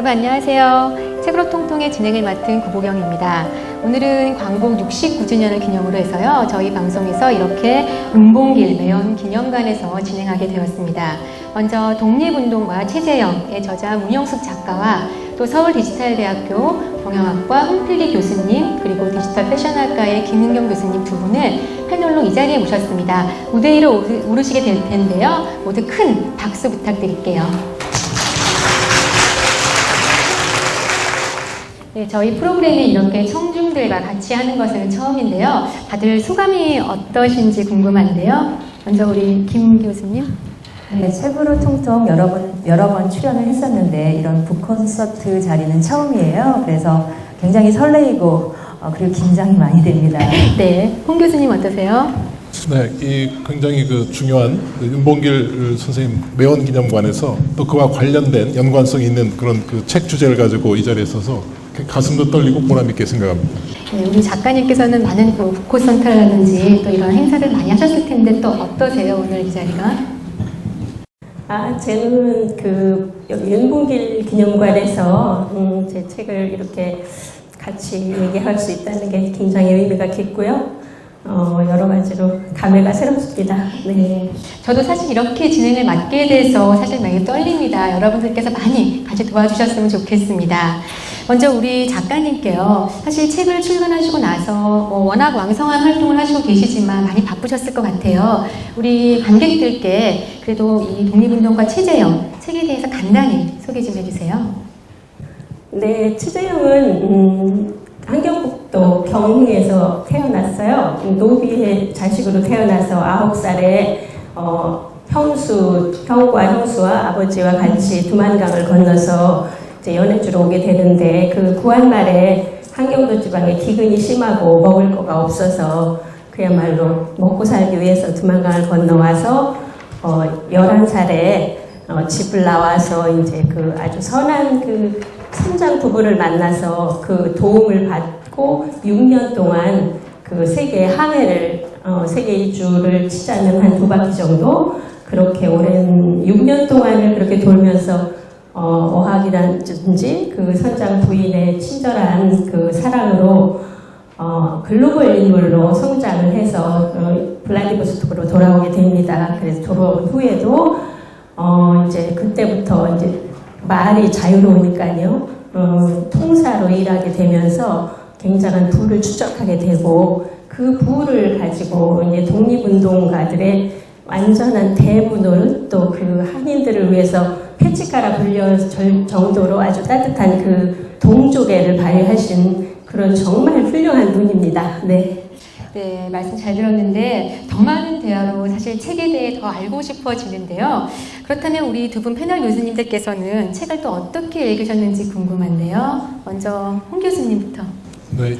여러분 안녕하세요. 책으로 통통의 진행을 맡은 구보경입니다. 오늘은 광복 69주년을 기념으로 해서요. 저희 방송에서 이렇게 은봉길 매연 기념관에서 진행하게 되었습니다. 먼저 독립운동가 최재형의 저자 문영숙 작가와 또 서울디지털대학교 경영학과 홍필리 교수님 그리고 디지털 패션학과의 김은경 교수님 두 분을 패널로 이 자리에 모셨습니다. 무대 위로 오르시게 될 텐데요. 모두 큰 박수 부탁드릴게요. 네, 저희 프로그램에 이렇게 청중들과 같이 하는 것은 처음인데요. 다들 소감이 어떠신지 궁금한데요. 먼저 우리 김 교수님. 네, 책으로 통통 여러 번 출연을 했었는데 이런 북콘서트 자리는 처음이에요. 그래서 굉장히 설레이고 그리고 긴장이 많이 됩니다. 네, 홍 교수님 어떠세요? 네, 이 굉장히 중요한 은봉길 선생님 매원기념관에서 또 그와 관련된 연관성 있는 그런 책 주제를 가지고 이 자리에 서서 가슴도 떨리고 보람있게 생각합니다. 네, 우리 작가님께서는 많은 북콘서트라든지 또 이런 행사를 많이 하셨을 텐데 또 어떠세요, 오늘 이 자리가? 저는 여기 은봉길 기념관에서 제 책을 이렇게 같이 얘기할 수 있다는 게 굉장히 의미가 깊고요. 여러 가지로 감회가 새롭습니다. 네. 저도 사실 이렇게 진행을 맡게 돼서 사실 많이 떨립니다. 여러분들께서 많이 같이 도와주셨으면 좋겠습니다. 먼저 우리 작가님께요. 사실 책을 출간하시고 나서 워낙 왕성한 활동을 하시고 계시지만 많이 바쁘셨을 것 같아요. 우리 관객들께 그래도 이 독립운동가 최재형 책에 대해서 간단히 소개 좀 해주세요. 네, 최재형은 함경북도 경흥에서 태어났어요. 노비의 자식으로 태어나서 9살에 형과 형수와 아버지와 같이 두만강을 건너서 이제 연해주로 오게 되는데 그 구한말에 함경도 지방에 기근이 심하고 먹을 거가 없어서 그야말로 먹고 살기 위해서 두만강을 건너와서 11살에 집을 나와서 이제 아주 선한 선장 부부를 만나서 도움을 받고 6년 동안 세계 항해를 세계 일주를 치자는 한 2바퀴 정도 그렇게 오랜 6년 동안을 그렇게 돌면서 어학이라든지 선장 부인의 친절한 사랑으로 글로벌 인물로 성장을 해서 블라디보스토크로 돌아오게 됩니다. 그래서 돌아온 후에도 이제 그때부터 이제 말이 자유로우니까요. 통사로 일하게 되면서 굉장한 부를 축적하게 되고 그 부를 가지고 이제 독립운동가들의 완전한 대부노릇 또 한인들을 위해서 패치카라 불릴 정도로 아주 따뜻한 동족애를 발휘하신 그런 정말 훌륭한 분입니다. 네. 네, 말씀 잘 들었는데 더 많은 대화로 사실 책에 대해 더 알고 싶어지는데요. 그렇다면 우리 두 분 패널 교수님들께서는 책을 또 어떻게 읽으셨는지 궁금한데요. 먼저 홍 교수님부터. 네,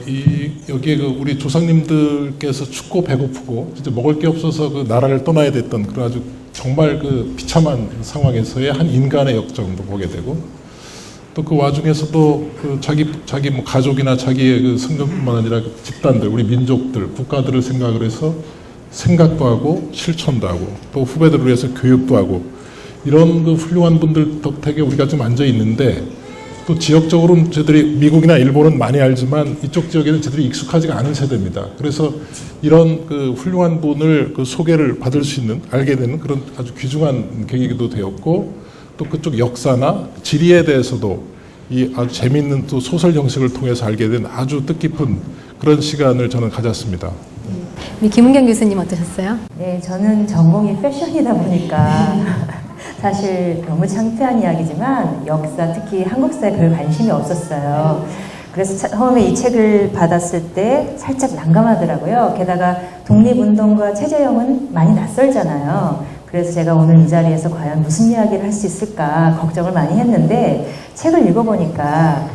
여기에 우리 조상님들께서 춥고 배고프고 진짜 먹을 게 없어서 나라를 떠나야 됐던 그런 아주 정말 비참한 상황에서의 한 인간의 역정도 보게 되고 또 그 와중에서도 자기 가족이나 자기의 성전뿐만 아니라 집단들, 우리 민족들, 국가들을 생각을 해서 생각도 하고 실천도 하고 또 후배들을 위해서 교육도 하고 이런 훌륭한 분들 덕택에 우리가 좀 앉아 있는데 또 지역적으로는 저희들이 미국이나 일본은 많이 알지만 이쪽 지역에는 저희들이 익숙하지가 않은 세대입니다. 그래서 이런 훌륭한 분을 소개를 받을 수 있는 알게 되는 그런 아주 귀중한 계기도 되었고 또 그쪽 역사나 지리에 대해서도 이 아주 재미있는 또 소설 형식을 통해서 알게 된 아주 뜻깊은 그런 시간을 저는 가졌습니다. 우리 김은경 교수님 어떠셨어요? 네, 저는 전공이 패션이다 보니까 사실 너무 창피한 이야기지만 역사, 특히 한국사에 별 관심이 없었어요. 그래서 처음에 이 책을 받았을 때 살짝 난감하더라고요. 게다가 독립운동가 최재형은 많이 낯설잖아요. 그래서 제가 오늘 이 자리에서 과연 무슨 이야기를 할 수 있을까 걱정을 많이 했는데 책을 읽어보니까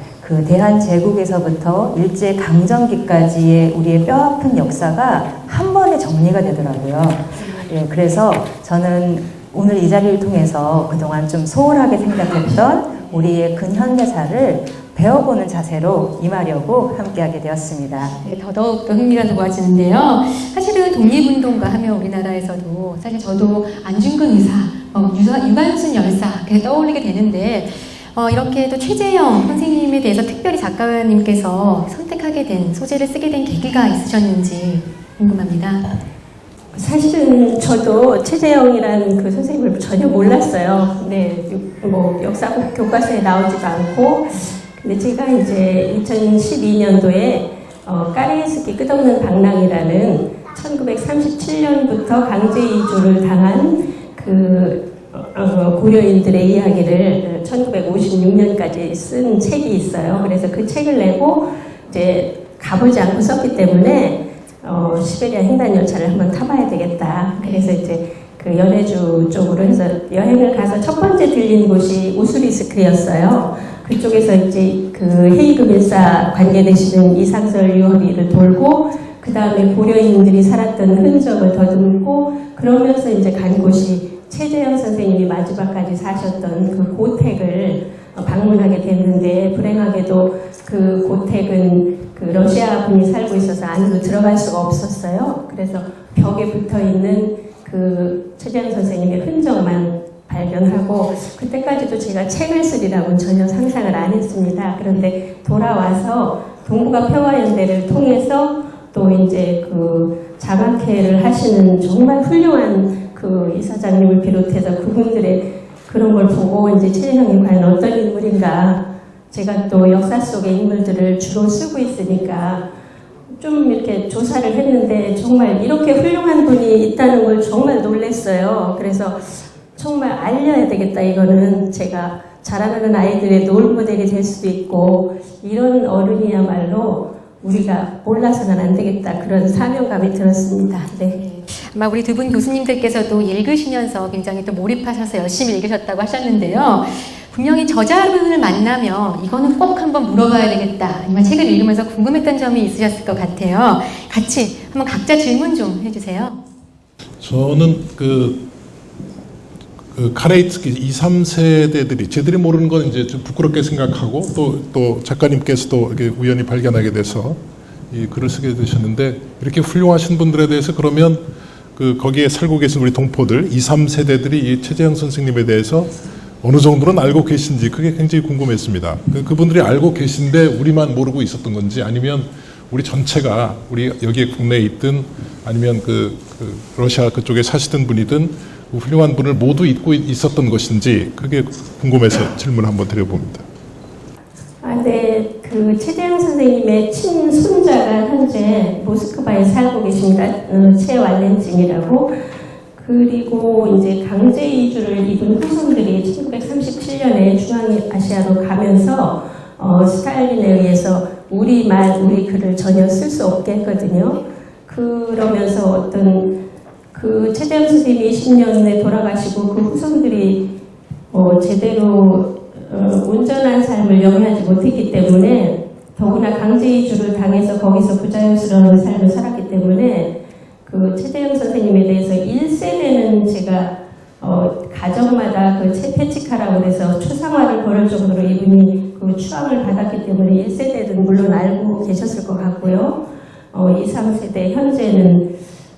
대한제국에서부터 일제강점기까지의 우리의 뼈아픈 역사가 한 번에 정리가 되더라고요. 예, 그래서 저는 오늘 이 자리를 통해서 그동안 좀 소홀하게 생각했던 우리의 근현대사를 배워보는 자세로 임하려고 함께하게 되었습니다. 네, 더더욱 더 흥미가 좋아지는데요. 사실은 독립운동가 하면 우리나라에서도 사실 저도 안중근 의사, 유관순 열사 이렇게 떠올리게 되는데 이렇게 또 최재형 선생님에 대해서 특별히 작가님께서 선택하게 된, 소재를 쓰게 된 계기가 있으셨는지 궁금합니다. 사실은 저도 최재형이라는 그 선생님을 전혀 몰랐어요. 네, 뭐 역사 교과서에 나오지도 않고. 근데 제가 이제 2012년도에 까레스키 끝없는 방랑이라는 1937년부터 강제 이주를 당한 그 고려인들의 이야기를 1956년까지 쓴 책이 있어요. 그래서 그 책을 내고 이제 가보지 않고 썼기 때문에 시베리아 횡단열차를 한번 타봐야 되겠다. 그래서 이제 그 연해주 쪽으로 해서 여행을 가서 첫 번째 들린 곳이 우스리스크였어요. 그쪽에서 이제 그 헤이그 밀사 관계되시는 이상설 유허비를 돌고 그 다음에 고려인들이 살았던 흔적을 더듬고 그러면서 이제 간 곳이 최재형 선생님이 마지막까지 사셨던 그 고택을 방문하게 됐는데 불행하게도 그 고택은 그 러시아 분이 살고 있어서 안으로 들어갈 수가 없었어요. 그래서 벽에 붙어 있는 그 최재형 선생님의 흔적만 발견하고 그때까지도 제가 책을 쓰리라고는 전혀 상상을 안 했습니다. 그런데 돌아와서 동북아 평화연대를 통해서 또 이제 그 자막회를 하시는 정말 훌륭한 그 이사장님을 비롯해서 그분들의 그런 걸 보고 이제 최재형이 과연 어떤 인물인가, 제가 또 역사 속의 인물들을 주로 쓰고 있으니까 좀 이렇게 조사를 했는데 정말 이렇게 훌륭한 분이 있다는 걸 정말 놀랐어요. 그래서 정말 알려야 되겠다. 이거는 제가 자라나는 아이들의 롤모델이 될 수도 있고 이런 어른이야말로 우리가 몰라서는 안 되겠다. 그런 사명감이 들었습니다. 네. 아마 우리 두 분 교수님들께서도 읽으시면서 굉장히 또 몰입하셔서 열심히 읽으셨다고 하셨는데요. 분명히 저자분을 만나면 이거는 꼭 한번 물어봐야 되겠다. 아니면 책을 읽으면서 궁금했던 점이 있으셨을 것 같아요. 같이 한번 각자 질문 좀 해주세요. 저는 그 카레이츠키 2, 3세대들이 쟤들이 모르는 건 이제 좀 부끄럽게 생각하고 또 작가님께서도 이렇게 우연히 발견하게 돼서 이 글을 쓰게 되셨는데 이렇게 훌륭하신 분들에 대해서 그러면 그 거기에 살고 계신 우리 동포들 2, 3세대들이 이 최재형 선생님에 대해서 어느 정도는 알고 계신지 그게 굉장히 궁금했습니다. 그분들이 알고 계신데 우리만 모르고 있었던 건지 아니면 우리 전체가 우리 여기에 국내에 있든 아니면 그 러시아 그쪽에 사시던 분이든 그 훌륭한 분을 모두 잊고 있었던 것인지 그게 궁금해서 질문을 한번 드려봅니다. 네, 그 최재형 선생님의 친손자가 현재 모스크바에 살고 계십니다. 최왈렌진이라고. 그리고 이제 강제 이주를 입은 후손들이 1937년에 중앙아시아로 가면서 스탈린에 의해서 우리 말, 우리 글을 전혀 쓸 수 없게 했거든요. 그러면서 어떤 그 최재형 선생님이 20년에 돌아가시고 그 후손들이 제대로 온전한 삶을 영위하지 못했기 때문에 더구나 강제 이주를 당해서 거기서 부자연스러운 삶을 살았기 때문에 그 최재형 선생님에 대해서 1세대는 제가 가정마다 그 페치카라고 해서 초상화를 걸을 정도로 이분이 그 추앙을 받았기 때문에 1세대는 물론 알고 계셨을 것 같고요. 2, 3세대 현재는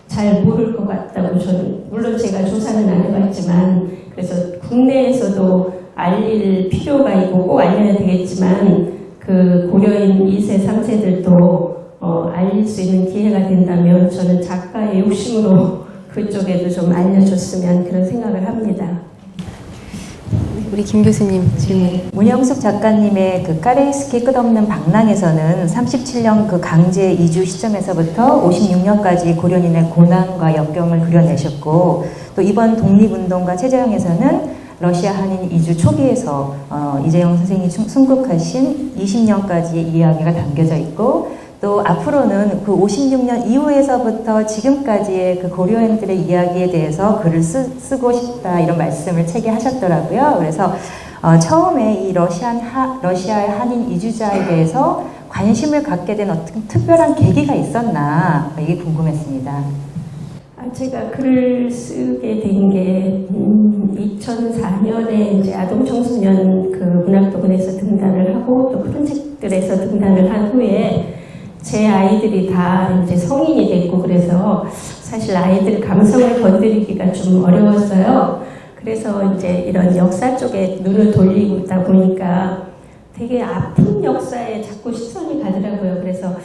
잘 모를 것 같다고 저는, 물론 제가 조사는 안 해봤지만, 그래서 국내에서도 알릴 필요가 있고 꼭 알려야 되겠지만 그 고려인 2세, 3세들도 알릴 수 있는 기회가 된다면 저는 작가의 욕심으로 그쪽에도 좀 알려줬으면 그런 생각을 합니다. 우리 김 교수님 질문. 문영숙 작가님의 그 까레이스키 끝없는 방랑에서는 37년 그 강제 이주 시점에서부터 56년까지 고려인의 고난과 역경을 그려내셨고 또 이번 독립운동가 최재형에서는 러시아 한인 이주 초기에서 이재용 선생님이 순국하신 20년까지의 이야기가 담겨져 있고 또 앞으로는 그 56년 이후에서부터 지금까지의 그 고려인들의 이야기에 대해서 글을 쓰고 싶다 이런 말씀을 책에 하셨더라고요. 그래서 처음에 이 러시아의 한인 이주자에 대해서 관심을 갖게 된 어떤 특별한 계기가 있었나 이게 궁금했습니다. 제가 글을 쓰게 된 게 2004년에 이제 아동청소년 그 문학도근에서 등단을 하고 또 그런 책들에서 등단을 한 후에 제 아이들이 다 이제 성인이 됐고 그래서 사실 아이들 감성을 건드리기가 좀 어려웠어요. 그래서 이제 이런 역사 쪽에 눈을 돌리고 있다 보니까 되게 아픈 역사에 자꾸 시선이 가더라고요. 그래서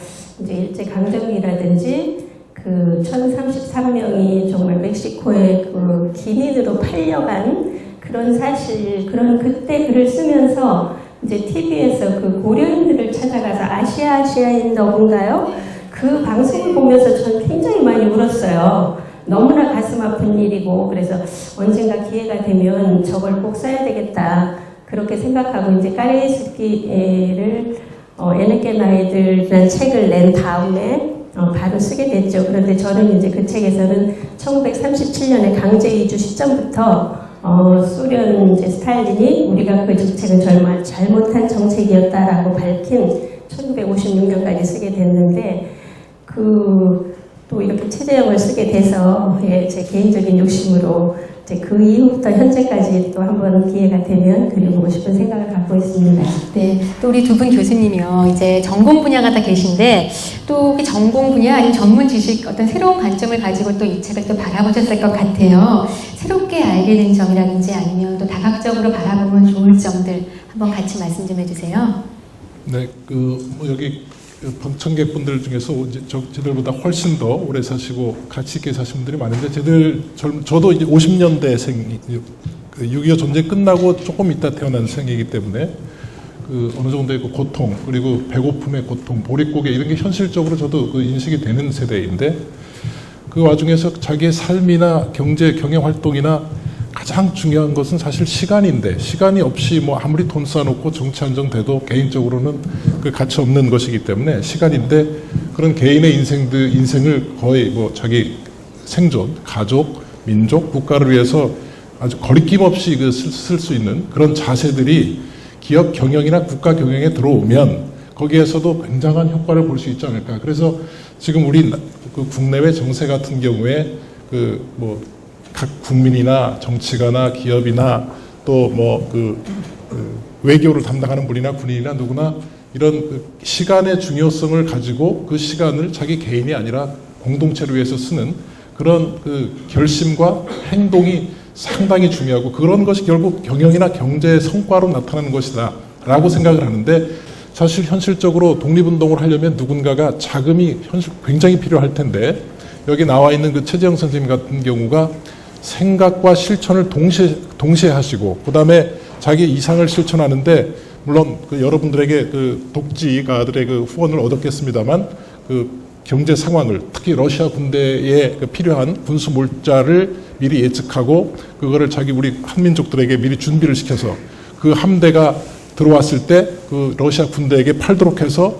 이제 일제강점기라든지 그 1033명이 정말 멕시코에 그 기민으로 팔려간 그런 사실, 그런 그때 글을 쓰면서 이제 TV에서 그 고려인들을 찾아가서 아시아인 너군가요? 그 방송을 보면서 저는 굉장히 많이 울었어요. 너무나 가슴 아픈 일이고, 그래서 언젠가 기회가 되면 저걸 꼭 써야 되겠다. 그렇게 생각하고 이제 까레이스키를 에네겐 아이들이라는 책을 낸 다음에 바로 쓰게 됐죠. 그런데 저는 이제 그 책에서는 1937년에 강제 이주 시점부터 소련 이제 스탈린이 우리가 그 정책은 정말 잘못한 정책이었다라고 밝힌 1956년까지 쓰게 됐는데 또 이렇게 체제형을 쓰게 돼서 제 개인적인 욕심으로 이제 그 이후부터 현재까지 또 한번 기회가 되면 그려보고 싶은 생각을 갖고 있습니다. 네, 또 우리 두 분 교수님이요. 이제 전공 분야가 다 계신데 또 그 전공 분야 아니면 전문 지식 어떤 새로운 관점을 가지고 또 이 책을 또 바라보셨을 것 같아요. 새롭게 알게 된 점이라든지 아니면 또 다각적으로 바라보면 좋을 점들 한번 같이 말씀 좀 해주세요. 네, 여기 방청객분들 중에서 이제 저들보다 훨씬 더 오래 사시고 가치 있게 사신 분들이 많은데 저도 이제 50년대생, 6.25 전쟁 끝나고 조금 있다 태어난 생이기 때문에 어느 정도의 고통, 그리고 배고픔의 고통, 보릿고개 이런 게 현실적으로 저도 인식이 되는 세대인데 그 와중에서 자기의 삶이나 경제, 경영 활동이나 가장 중요한 것은 사실 시간인데 시간이 없이 아무리 돈 쌓아놓고 정치 안정돼도 개인적으로는 그 가치 없는 것이기 때문에 시간인데 그런 개인의 인생을 거의 자기 생존, 가족, 민족, 국가를 위해서 아주 거리낌 없이 쓸 수 있는 그런 자세들이 기업 경영이나 국가 경영에 들어오면 거기에서도 굉장한 효과를 볼 수 있지 않을까. 그래서 지금 우리 국내외 정세 같은 경우에 각 국민이나 정치가나 기업이나 또 외교를 담당하는 분이나 군인이나 누구나 이런 시간의 중요성을 가지고 그 시간을 자기 개인이 아니라 공동체를 위해서 쓰는 그런 결심과 행동이 상당히 중요하고 그런 것이 결국 경영이나 경제의 성과로 나타나는 것이다 라고 생각을 하는데 사실 현실적으로 독립운동을 하려면 누군가가 자금이 굉장히 필요할 텐데 여기 나와 있는 최재형 선생님 같은 경우가 생각과 실천을 동시에 하시고 그 다음에 자기 이상을 실천하는데 물론 여러분들에게 독지가들의 후원을 얻었겠습니다만 경제 상황을 특히 러시아 군대에 필요한 군수 물자를 미리 예측하고 그거를 우리 한민족들에게 미리 준비를 시켜서 그 함대가 들어왔을 때 러시아 군대에게 팔도록 해서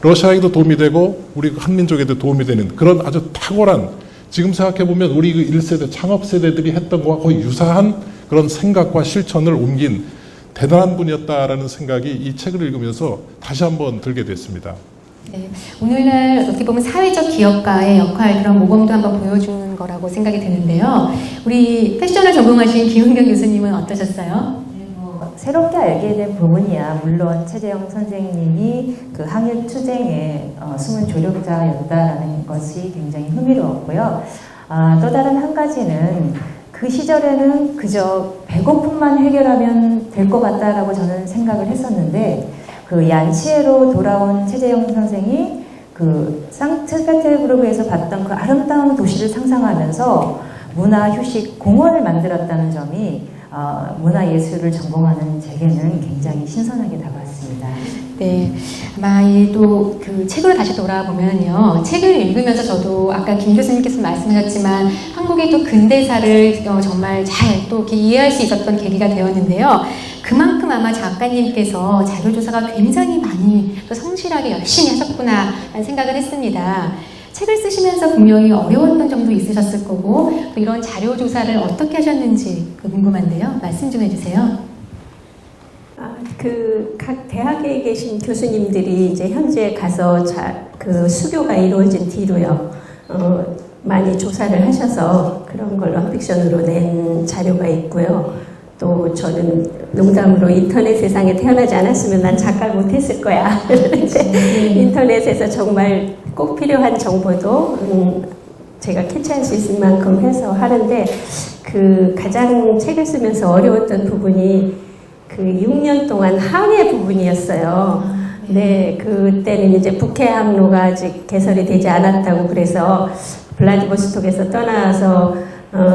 러시아에도 도움이 되고 우리 한민족에도 도움이 되는 그런 아주 탁월한 지금 생각해보면 우리 1세대 창업 세대들이 했던 것과 거의 유사한 그런 생각과 실천을 옮긴 대단한 분이었다라는 생각이 이 책을 읽으면서 다시 한번 들게 됐습니다. 네, 오늘날 어떻게 보면 사회적 기업가의 역할 그런 모범도 한번 보여주는 거라고 생각이 드는데요. 우리 패션을 전공하신 김은경 교수님은 어떠셨어요? 새롭게 알게 된 부분이야 물론 최재형 선생님이 항일 투쟁에 숨은 조력자였다라는 것이 굉장히 흥미로웠고요. 또 다른 한 가지는 그 시절에는 그저 배고픔만 해결하면 될 것 같다라고 저는 생각을 했었는데 얀치에로 돌아온 최재형 선생이 상트페테르부르크에서 봤던 그 아름다운 도시를 상상하면서 문화, 휴식, 공원을 만들었다는 점이 문화예술을 전공하는 제게는 굉장히 신선하게 다가왔습니다. 네, 아마 또 책으로 다시 돌아보면요. 책을 읽으면서 저도 아까 김 교수님께서 말씀하셨지만 한국의 또 근대사를 정말 잘 또 이해할 수 있었던 계기가 되었는데요. 그만큼 아마 작가님께서 자료조사가 굉장히 많이 또 성실하게 열심히 하셨구나 라는 생각을 했습니다. 책을 쓰시면서 분명히 어려웠던 점도 있으셨을 거고 또 이런 자료조사를 어떻게 하셨는지 궁금한데요. 말씀 좀 해주세요. 각 대학에 계신 교수님들이 이제 현재 가서 수교가 이루어진 뒤로요. 많이 조사를 하셔서 그런 걸로 픽션으로 낸 자료가 있고요. 또 저는 농담으로 인터넷 세상에 태어나지 않았으면 난 작가를 못했을 거야. 인터넷에서 정말 꼭 필요한 정보도 제가 캐치할 수 있을 만큼 해서 하는데 그 가장 책을 쓰면서 어려웠던 부분이 그 6년 동안 항해 부분이었어요. 네, 그때는 이제 북해 항로가 아직 개설이 되지 않았다고 그래서 블라디보스톡에서 떠나서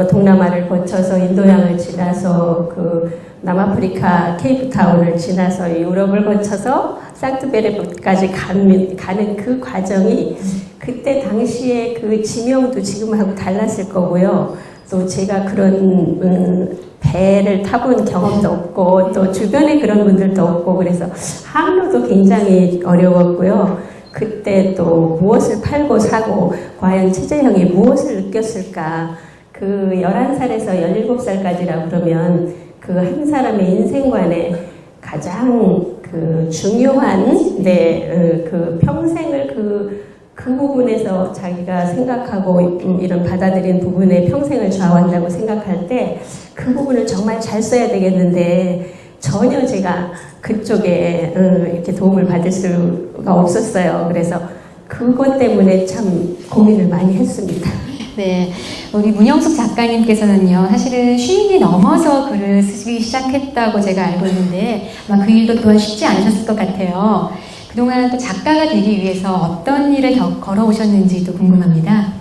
동남아를 거쳐서 인도양을 지나서 그 남아프리카 케이프타운을 지나서 유럽을 거쳐서 상트베르크까지 가는 그 과정이 그때 당시에 그 지명도 지금하고 달랐을 거고요. 또 제가 그런 배를 타본 경험도 없고 또 주변에 그런 분들도 없고 그래서 항로도 굉장히 어려웠고요. 그때 또 무엇을 팔고 사고 과연 최재형이 무엇을 느꼈을까. 그 11살에서 17살까지라고 그러면 그 한 사람의 인생관에 가장 그 중요한 그 평생을 그 부분에서 자기가 생각하고 이런 받아들인 부분에 평생을 좌우한다고 생각할 때 그 부분을 정말 잘 써야 되겠는데 전혀 제가 그쪽에 이렇게 도움을 받을 수가 없었어요. 그래서 그것 때문에 참 고민을 많이 했습니다. 네, 우리 문영숙 작가님께서는요, 사실은 쉰이 넘어서 글을 쓰기 시작했다고 제가 알고 있는데, 아마 그 일도 또한 쉽지 않으셨을 것 같아요. 그동안 또 작가가 되기 위해서 어떤 일을 걸어오셨는지도 궁금합니다.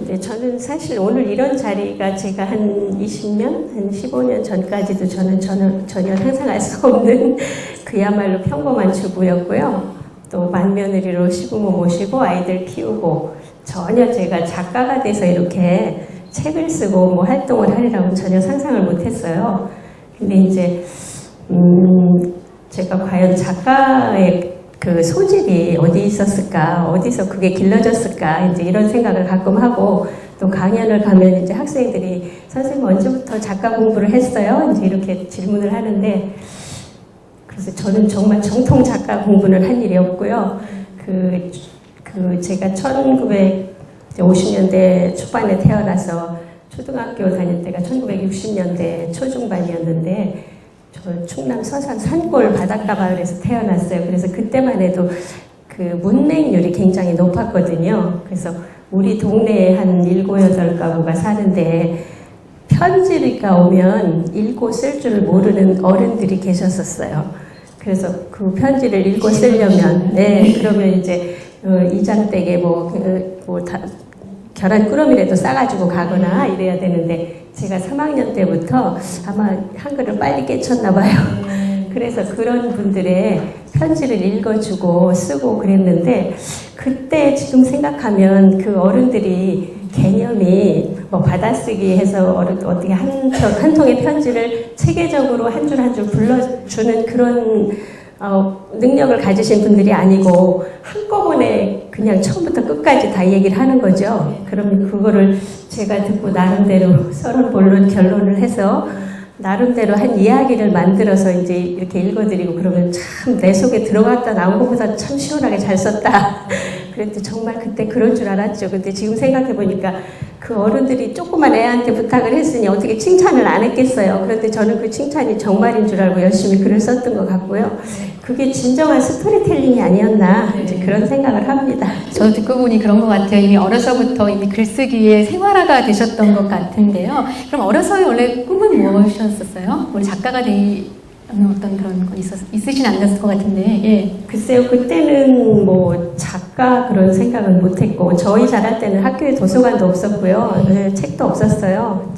네, 저는 사실 오늘 이런 자리가 제가 한 20년, 한 15년 전까지도 저는 전혀 상상할 수 없는 그야말로 평범한 주부였고요. 또 맏며느리로 시부모 모시고 아이들 키우고 전혀 제가 작가가 돼서 이렇게 책을 쓰고 뭐 활동을 하리라고 전혀 상상을 못했어요. 근데 이제 제가 과연 작가의 그 소질이 어디 있었을까, 어디서 그게 길러졌을까, 이제 이런 생각을 가끔 하고, 또 강연을 가면 이제 학생들이 선생님 언제부터 작가 공부를 했어요? 이제 이렇게 질문을 하는데, 그래서 저는 정말 정통 작가 공부를 한 일이 없고요. 제가 1950년대 초반에 태어나서 초등학교 다닐 때가 1960년대 초중반이었는데, 저 충남 서산 산골 바닷가 마을에서 태어났어요. 그래서 그때만 해도 그 문맹률이 굉장히 높았거든요. 그래서 우리 동네에 한 7, 8가구가 사는데 편지가 오면 읽고 쓸 줄 모르는 어른들이 계셨었어요. 그래서 그 편지를 읽고 쓰려면, 네, 그러면 이제 이장댁에 계란 꾸러미라도 싸가지고 가거나 이래야 되는데 제가 3학년 때부터 아마 한글을 빨리 깨쳤나 봐요. 그래서 그런 분들의 편지를 읽어주고 쓰고 그랬는데 그때 지금 생각하면 그 어른들이 개념이 뭐 받아쓰기 해서 어떻게 한 통의 편지를 체계적으로 한 줄 한 줄 불러주는 그런 능력을 가지신 분들이 아니고 한꺼번에 그냥 처음부터 끝까지 다 얘기를 하는 거죠. 그럼 그거를 제가 듣고 나름대로 서론본론 결론을 해서 나름대로 한 이야기를 만들어서 이제 이렇게 읽어드리고 그러면 참 내 속에 들어갔다 나온 것보다 참 시원하게 잘 썼다. 그런데 정말 그때 그럴 줄 알았죠. 근데 지금 생각해보니까 그 어른들이 조그만 애한테 부탁을 했으니 어떻게 칭찬을 안 했겠어요. 그런데 저는 그 칭찬이 정말인 줄 알고 열심히 글을 썼던 것 같고요. 그게 진정한 스토리텔링이 아니었나 이제 그런 생각을 합니다. 저도 듣고 보니 그런 것 같아요. 이미 어려서부터 이미 글쓰기에 생활화가 되셨던 것 같은데요. 그럼 어려서의 원래 꿈은 무엇이었었어요? 우리 작가가 되는 어떤 그런 건 있으신 않았을 것 같은데. 예. 글쎄요, 그때는 뭐 작가 그런 생각은 못했고 저희 자랄 때는 학교에 도서관도 없었고요. 네, 책도 없었어요.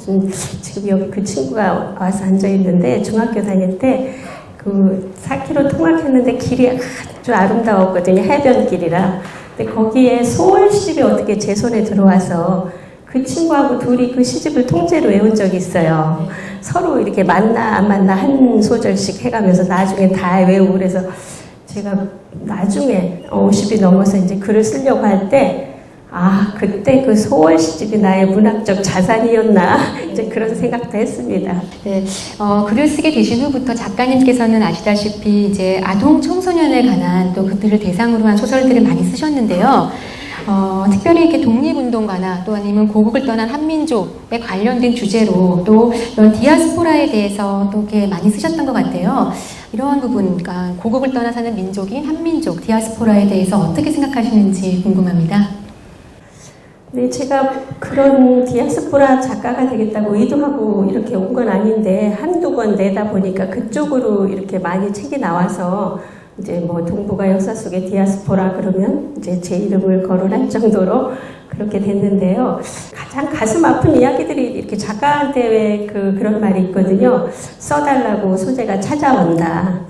지금 여기 그 친구가 와서 앉아 있는데 중학교 다닐 때 그 4km 통학했는데 길이 아주 아름다웠거든요. 해변길이라. 근데 거기에 소월시집이 어떻게 제 손에 들어와서 그 친구하고 둘이 그 시집을 통째로 외운 적이 있어요. 서로 이렇게 만나 안 만나 한 소절씩 해가면서 나중에 다 외우고 그래서 제가 나중에 50이 넘어서 이제 글을 쓰려고 할 때 그때 그 소월 시집이 나의 문학적 자산이었나 이제 그런 생각도 했습니다. 네, 글을 쓰게 되신 후부터 작가님께서는 아시다시피 이제 아동 청소년에 관한 또 그들을 대상으로 한 소설들을 많이 쓰셨는데요. 특별히 이렇게 독립운동가나 또 아니면 고국을 떠난 한민족에 관련된 주제로 또 이런 디아스포라에 대해서 또 이렇게 많이 쓰셨던 것 같아요. 이러한 부분, 그러니까 고국을 떠나 사는 민족인 한민족, 디아스포라에 대해서 어떻게 생각하시는지 궁금합니다. 네, 제가 그런 디아스포라 작가가 되겠다고 의도하고 이렇게 온 건 아닌데 한두 번 내다 보니까 그쪽으로 이렇게 많이 책이 나와서 이제 뭐 동북아 역사 속의 디아스포라 그러면 이제 제 이름을 거론할 정도로 그렇게 됐는데요. 가장 가슴 아픈 이야기들이 이렇게 작가한테 그런 말이 있거든요. 써달라고 소재가 찾아온다.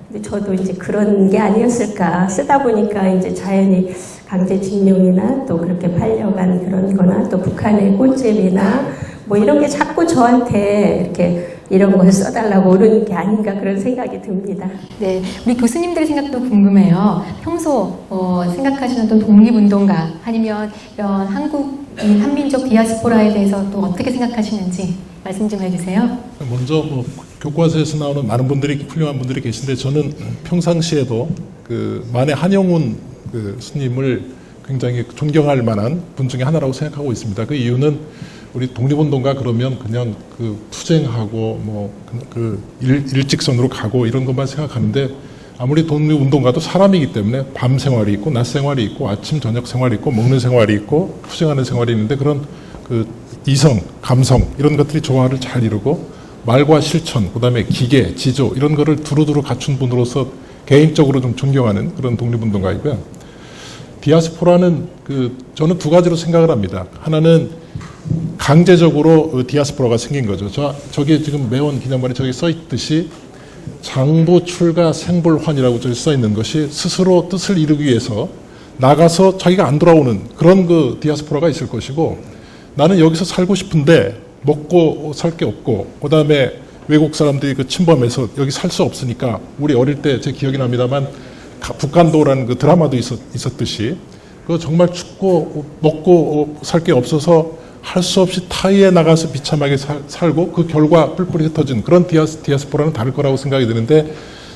근데 저도 이제 그런 게 아니었을까. 쓰다 보니까 이제 자연히 강제징용이나 또 그렇게 팔려간 그런 거나 또 북한의 꽃잼이나 뭐 이런 게 자꾸 저한테 이렇게 이런 걸 써달라고 오르는 게 아닌가 그런 생각이 듭니다. 네, 우리 교수님들의 생각도 궁금해요. 평소 생각하시는 어떤 독립운동가 아니면 이런 한국인 한민족 디아스포라에 대해서 또 어떻게 생각하시는지 말씀 좀 해주세요. 먼저 뭐 교과서에서 나오는 많은 분들이 훌륭한 분들이 계신데 저는 평상시에도 그 만해 한영운 그 스님을 굉장히 존경할 만한 분 중에 하나라고 생각하고 있습니다. 그 이유는 우리 독립운동가 그러면 그냥 그 투쟁하고 뭐 그 일직선으로 가고 이런 것만 생각하는데 아무리 독립운동가도 사람이기 때문에 밤 생활이 있고 낮 생활이 있고 아침 저녁 생활이 있고 먹는 생활이 있고 투쟁하는 생활이 있는데 그런 그 이성, 감성 이런 것들이 조화를 잘 이루고 말과 실천, 그다음에 기계, 지조 이런 거를 두루두루 갖춘 분으로서 개인적으로 좀 존경하는 그런 독립운동가이고요. 디아스포라는 저는 두 가지로 생각을 합니다. 하나는 강제적으로 디아스포라가 생긴 거죠. 저기 지금 매원 기념관에 저기 써 있듯이 장부 출가 생불환이라고 저기 써 있는 것이 스스로 뜻을 이루기 위해서 나가서 자기가 안 돌아오는 그런 그 디아스포라가 있을 것이고 나는 여기서 살고 싶은데 먹고 살 게 없고 그다음에 외국 사람들이 그 침범해서 여기 살 수 없으니까 우리 어릴 때 제 기억이 납니다만 북한도라는 그 드라마도 있었듯이 그 정말 춥고 먹고 살 게 없어서 할 수 없이 타이에 나가서 비참하게 살고 그 결과 뿔뿔이 흩어진 그런 디아스포라는 다를 거라고 생각이 드는데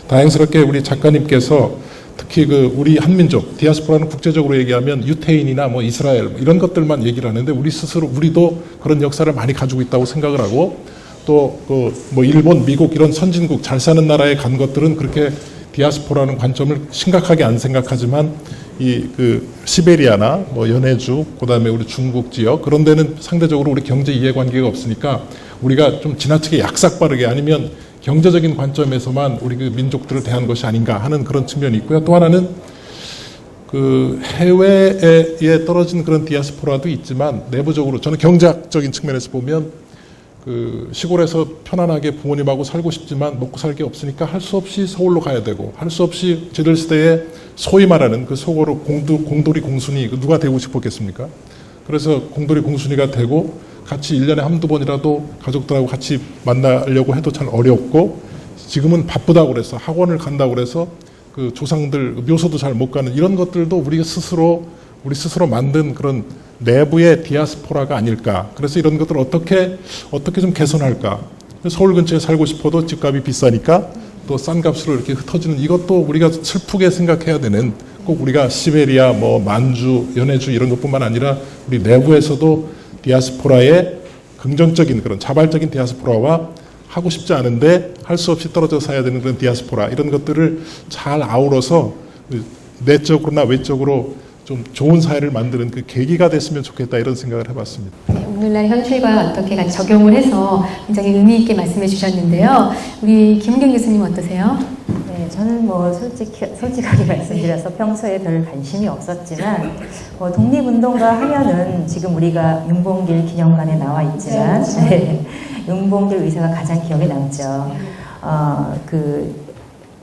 다행스럽게 우리 작가님께서 특히 그 우리 한민족 디아스포라는 국제적으로 얘기하면 유태인이나 뭐 이스라엘 이런 것들만 얘기를 하는데 우리도 그런 역사를 많이 가지고 있다고 생각을 하고 또 그 뭐 일본, 미국 이런 선진국 잘 사는 나라에 간 것들은 그렇게 디아스포라는 관점을 심각하게 안 생각하지만 이 그 시베리아나 뭐 연해주 그다음에 우리 중국 지역 그런 데는 상대적으로 우리 경제 이해관계가 없으니까 우리가 좀 지나치게 약삭빠르게 아니면 경제적인 관점에서만 우리 그 민족들을 대한 것이 아닌가 하는 그런 측면이 있고요. 또 하나는 그 해외에 떨어진 그런 디아스포라도 있지만 내부적으로 저는 경제학적인 측면에서 보면 그 시골에서 편안하게 부모님하고 살고 싶지만 먹고 살 게 없으니까 할 수 없이 서울로 가야 되고 할 수 없이 저들 시대에 소위 말하는 그 속어로 공돌이 공순이 누가 되고 싶었겠습니까? 그래서 공돌이 공순이가 되고 같이 1년에 한두 번이라도 가족들하고 같이 만나려고 해도 참 어렵고 지금은 바쁘다고 그래서 학원을 간다고 그래서 그 조상들 묘소도 잘 못 가는 이런 것들도 우리 스스로 만든 그런 내부의 디아스포라가 아닐까. 그래서 이런 것들을 어떻게 좀 개선할까. 서울 근처에 살고 싶어도 집값이 비싸니까 또 싼 값으로 이렇게 흩어지는 이것도 우리가 슬프게 생각해야 되는 꼭 우리가 시베리아, 뭐 만주, 연해주 이런 것뿐만 아니라 우리 내부에서도 디아스포라의 긍정적인 그런 자발적인 디아스포라와 하고 싶지 않은데 할 수 없이 떨어져 사야 되는 그런 디아스포라 이런 것들을 잘 아우러서 내적으로나 외적으로 좀 좋은 사회를 만드는 그 계기가 됐으면 좋겠다 이런 생각을 해봤습니다. 네, 오늘날 현실과 어떻게 같이 적용을 해서 굉장히 의미 있게 말씀해 주셨는데요. 우리 김은경 교수님 어떠세요? 네, 저는 뭐 솔직하게 말씀드려서 평소에 별 관심이 없었지만 독립운동가 하면은 지금 우리가 윤봉길 기념관에 나와 있지만 네, 윤봉길 의사가 가장 기억에 남죠.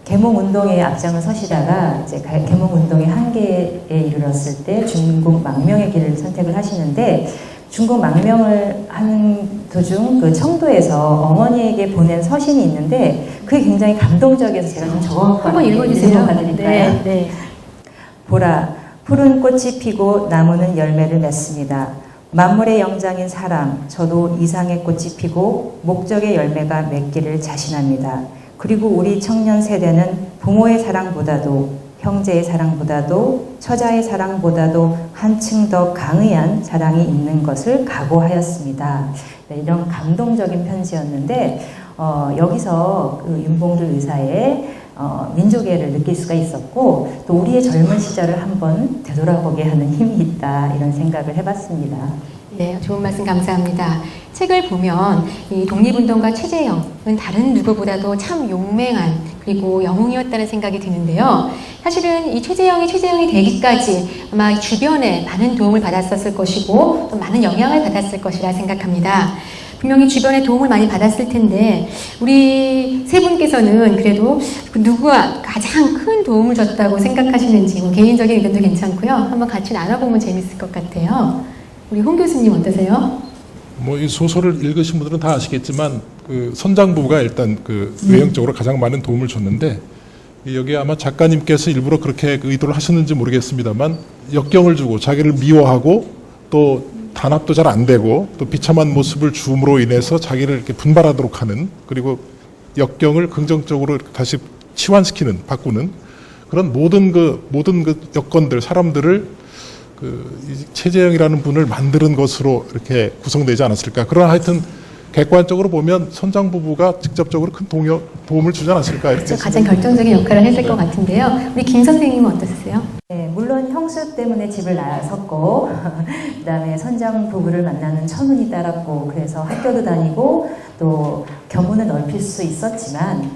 계몽운동의 앞장을 서시다가 이제 계몽운동의 한계에 이르렀을 때 중국 망명의 길을 선택을 하시는데 중국 망명을 하는 도중 그 청도에서 어머니에게 보낸 서신이 있는데 그게 굉장히 감동적이어서 제가 좀 적어봤거든요. 한번 읽어주세요. 읽어드릴까요? 네. 보라, 푸른 꽃이 피고 나무는 열매를 맺습니다. 만물의 영장인 사람, 저도 이상의 꽃이 피고 목적의 열매가 맺기를 자신합니다. 그리고 우리 청년 세대는 부모의 사랑보다도 형제의 사랑보다도 처자의 사랑보다도 한층 더 강의한 사랑이 있는 것을 각오하였습니다. 네, 이런 감동적인 편지였는데 여기서 그 윤봉길 의사의 민족애를 느낄 수가 있었고 또 우리의 젊은 시절을 한번 되돌아보게 하는 힘이 있다 이런 생각을 해봤습니다. 네, 좋은 말씀 감사합니다. 책을 보면 이 독립운동가 최재형은 다른 누구보다도 참 용맹한 그리고 영웅이었다는 생각이 드는데요. 사실은 이 최재형이 되기까지 아마 주변에 많은 도움을 받았었을 것이고 또 많은 영향을 받았을 것이라 생각합니다. 분명히 주변에 도움을 많이 받았을 텐데 우리 세 분께서는 그래도 누구가 가장 큰 도움을 줬다고 생각하시는지 뭐 개인적인 의견도 괜찮고요. 한번 같이 나눠보면 재밌을 것 같아요. 우리 홍 교수님 어떠세요? 뭐 이 소설을 읽으신 분들은 다 아시겠지만 그 선장부가 일단 그 외형적으로 가장 많은 도움을 줬는데 여기 아마 작가님께서 일부러 그렇게 의도를 하셨는지 모르겠습니다만 역경을 주고 자기를 미워하고 또 단합도 잘 안 되고 또 비참한 모습을 주음으로 인해서 자기를 이렇게 분발하도록 하는 그리고 역경을 긍정적으로 다시 치환시키는 바꾸는 그런 모든 그 여건들 사람들을 이 최재형이라는 분을 만드는 것으로 이렇게 구성되지 않았을까. 그러나 하여튼 객관적으로 보면 선장 부부가 직접적으로 큰 도움을 주지 않았을까. 이렇게 그렇죠. 가장 결정적인 역할을 했을 것 같은데요. 우리 김 선생님은 어떠세요? 네, 물론 형수 때문에 집을 나섰고 그다음에 선장 부부를 만나는 천운이 따랐고 그래서 학교도 다니고 또 견문을 넓힐 수 있었지만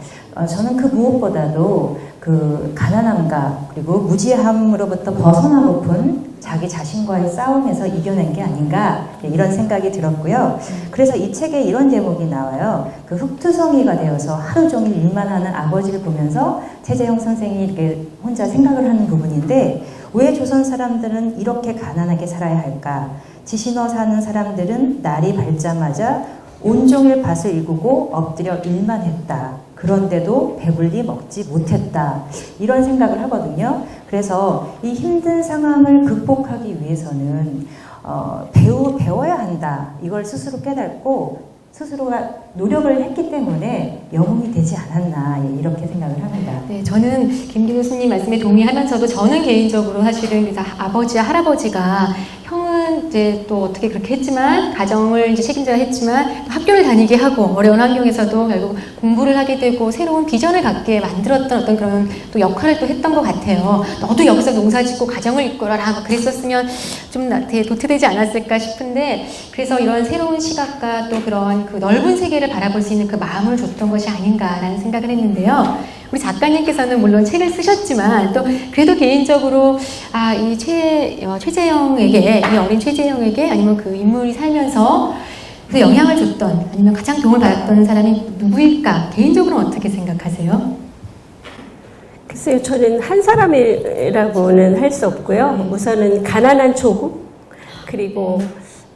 저는 그 무엇보다도 그 가난함과 그리고 무지함으로부터 벗어나고픈 자기 자신과의 싸움에서 이겨낸 게 아닌가 이런 생각이 들었고요. 그래서 이 책에 이런 제목이 나와요. 그 흑투성이가 되어서 하루 종일 일만 하는 아버지를 보면서 최재형 선생이 이렇게 혼자 생각을 하는 부분인데 왜 조선 사람들은 이렇게 가난하게 살아야 할까? 지신어 사는 사람들은 날이 밝자마자 온종일 밭을 일구고 엎드려 일만 했다. 그런데도 배불리 먹지 못했다. 이런 생각을 하거든요. 그래서 이 힘든 상황을 극복하기 위해서는 배워야 한다. 이걸 스스로 깨닫고 스스로가 노력을 했기 때문에 영웅이 되지 않았나 이렇게 생각을 합니다. 네, 저는 김 교수님 말씀에 동의하면서도 저는 개인적으로 사실은 그래서 아버지와 할아버지가 형은 이제 또 어떻게 그렇게 했지만 가정을 이제 책임져야 했지만 학교를 다니게 하고 어려운 환경에서도 결국 공부를 하게 되고 새로운 비전을 갖게 만들었던 어떤 그런 또 역할을 또 했던 것 같아요. 너도 여기서 농사짓고 가정을 이끌어라 막 그랬었으면 좀 되게 도태되지 않았을까 싶은데 그래서 이런 새로운 시각과 또 그런 그 넓은 세계를 바라볼 수 있는 그 마음을 줬던 것이 아닌가라는 생각을 했는데요. 우리 작가님께서는 물론 책을 쓰셨지만 또 그래도 개인적으로 이 최재형에게 이 어린 최재형에게 아니면 그 인물이 살면서 그 영향을 줬던 아니면 가장 도움을 받았던 사람이 누구일까? 개인적으로는 어떻게 생각하세요? 글쎄요, 저는 한 사람이라고는 할 수 없고요. 우선은 가난한 조국 그리고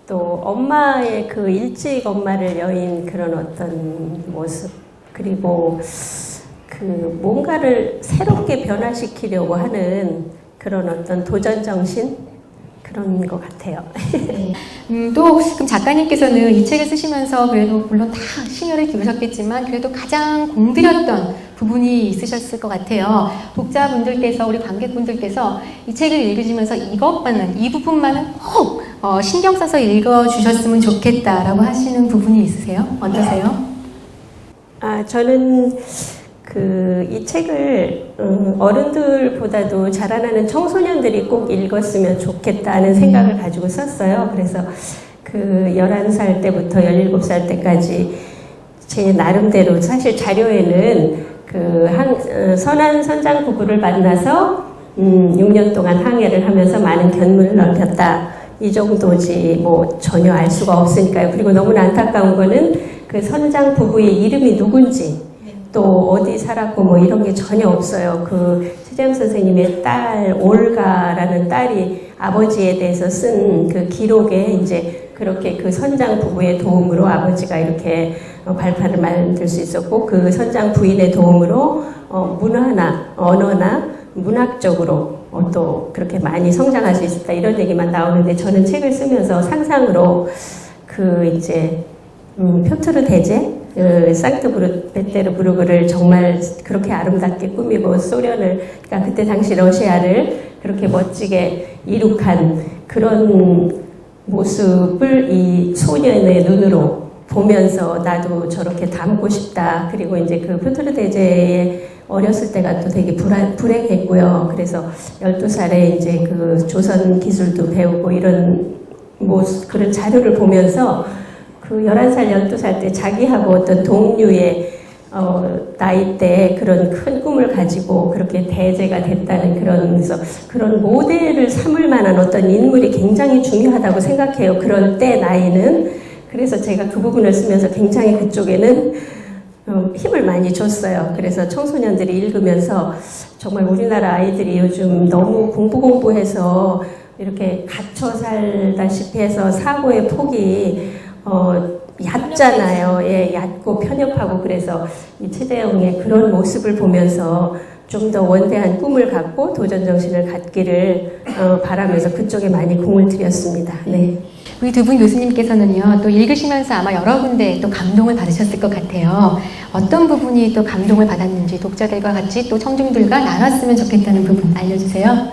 또 엄마의 그 일찍 엄마를 여인 그런 어떤 모습 그리고 그 뭔가를 새롭게 변화시키려고 하는 그런 어떤 도전 정신 그런 것 같아요. 또 그럼 작가님께서는 이 책을 쓰시면서 그래도 물론 다 심혈을 기울이셨겠지만 그래도 가장 공들였던 부분이 있으셨을 것 같아요. 독자분들께서 우리 관객분들께서 이 책을 읽으시면서 이 부분만은 꼭 신경 써서 읽어주셨으면 좋겠다라고 하시는 부분이 있으세요? 어떠세요? 저는 이 책을 어른들보다도 자라나는 청소년들이 꼭 읽었으면 좋겠다는 생각을 가지고 썼어요. 그래서 11살 때부터 17살 때까지 제 나름대로 사실 자료에는 선한 선장 부부를 만나서 6년 동안 항해를 하면서 많은 견문을 넓혔다. 이 정도지 뭐 전혀 알 수가 없으니까요. 그리고 너무나 안타까운 거는 그 선장 부부의 이름이 누군지 또 어디 살았고 뭐 이런 게 전혀 없어요. 최재형 선생님의 딸 올가라는 딸이 아버지에 대해서 쓴 그 기록에 이제 그렇게 그 선장 부부의 도움으로 아버지가 이렇게 발판을 만들 수 있었고 그 선장 부인의 도움으로 문화나 언어나 문학적으로 또 그렇게 많이 성장할 수 있었다 이런 얘기만 나오는데 저는 책을 쓰면서 상상으로 표트르 대제 상트페테르부르크를 정말 그렇게 아름답게 꾸미고 그러니까 그때 당시 러시아를 그렇게 멋지게 이룩한 그런 모습을 이 소년의 눈으로 보면서 나도 저렇게 닮고 싶다. 그리고 이제 그 표트르 대제에 어렸을 때가 또 되게 불행했고요. 그래서 12살에 이제 그 조선 기술도 배우고 이런 그런 자료를 보면서 그 11살, 12살 때 자기하고 어떤 동류의 나이 때 그런 큰 꿈을 가지고 그렇게 대제가 됐다는 그런 모델을 삼을 만한 어떤 인물이 굉장히 중요하다고 생각해요. 그럴 때 나이는. 그래서 제가 그 부분을 쓰면서 굉장히 그쪽에는 힘을 많이 줬어요. 그래서 청소년들이 읽으면서 정말 우리나라 아이들이 요즘 너무 공부해서 이렇게 갇혀 살다시피 해서 사고의 폭이 얕잖아요. 예, 얕고 편협하고. 그래서 이 최재형의 그런 모습을 보면서 좀 더 원대한 꿈을 갖고 도전 정신을 갖기를 바라면서 그쪽에 많이 공을 들였습니다. 네. 우리 두 분 교수님께서는요, 또 읽으시면서 아마 여러 군데 또 감동을 받으셨을 것 같아요. 어떤 부분이 또 감동을 받았는지 독자들과 같이 또 청중들과 나눴으면 좋겠다는 부분 알려주세요.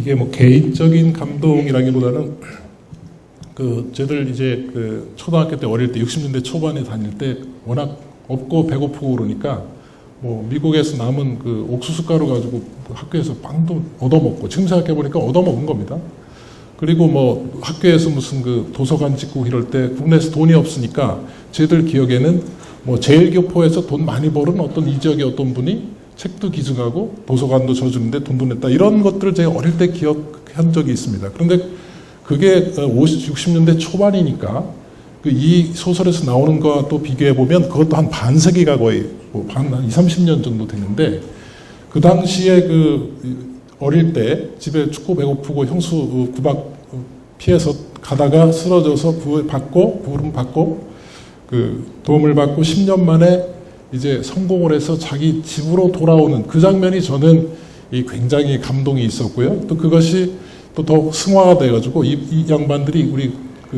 이게 뭐 개인적인 감동이라기보다는 저희들 이제 그 초등학교 때 어릴 때 60년대 초반에 다닐 때 워낙 없고 배고프고 그러니까 뭐 미국에서 남은 그 옥수수 가루 가지고 학교에서 빵도 얻어먹고, 지금 생각해 보니까 얻어먹은 겁니다. 그리고 뭐 학교에서 무슨 그 도서관 짓고 이럴 때 국내에서 돈이 없으니까 저희들 기억에는 뭐 제일교포에서 돈 많이 벌은 어떤 이 지역의 어떤 분이 책도 기증하고 도서관도 져주는데 돈도 냈다, 이런 것들을 제가 어릴 때 기억한 적이 있습니다. 그런데 그게 60년대 초반이니까 이 소설에서 나오는 것과 또 비교해 보면 그것도 한 반세기가 거의 한 20-30년 정도 되는데, 그 당시에 어릴 때 집에 춥고 배고프고 형수 구박 피해서 가다가 쓰러져서 구름 받고 도움을 받고 10년 만에 이제 성공을 해서 자기 집으로 돌아오는 그 장면이 저는 굉장히 감동이 있었고요. 또 그것이 또 더 승화가 돼가지고 이 양반들이 우리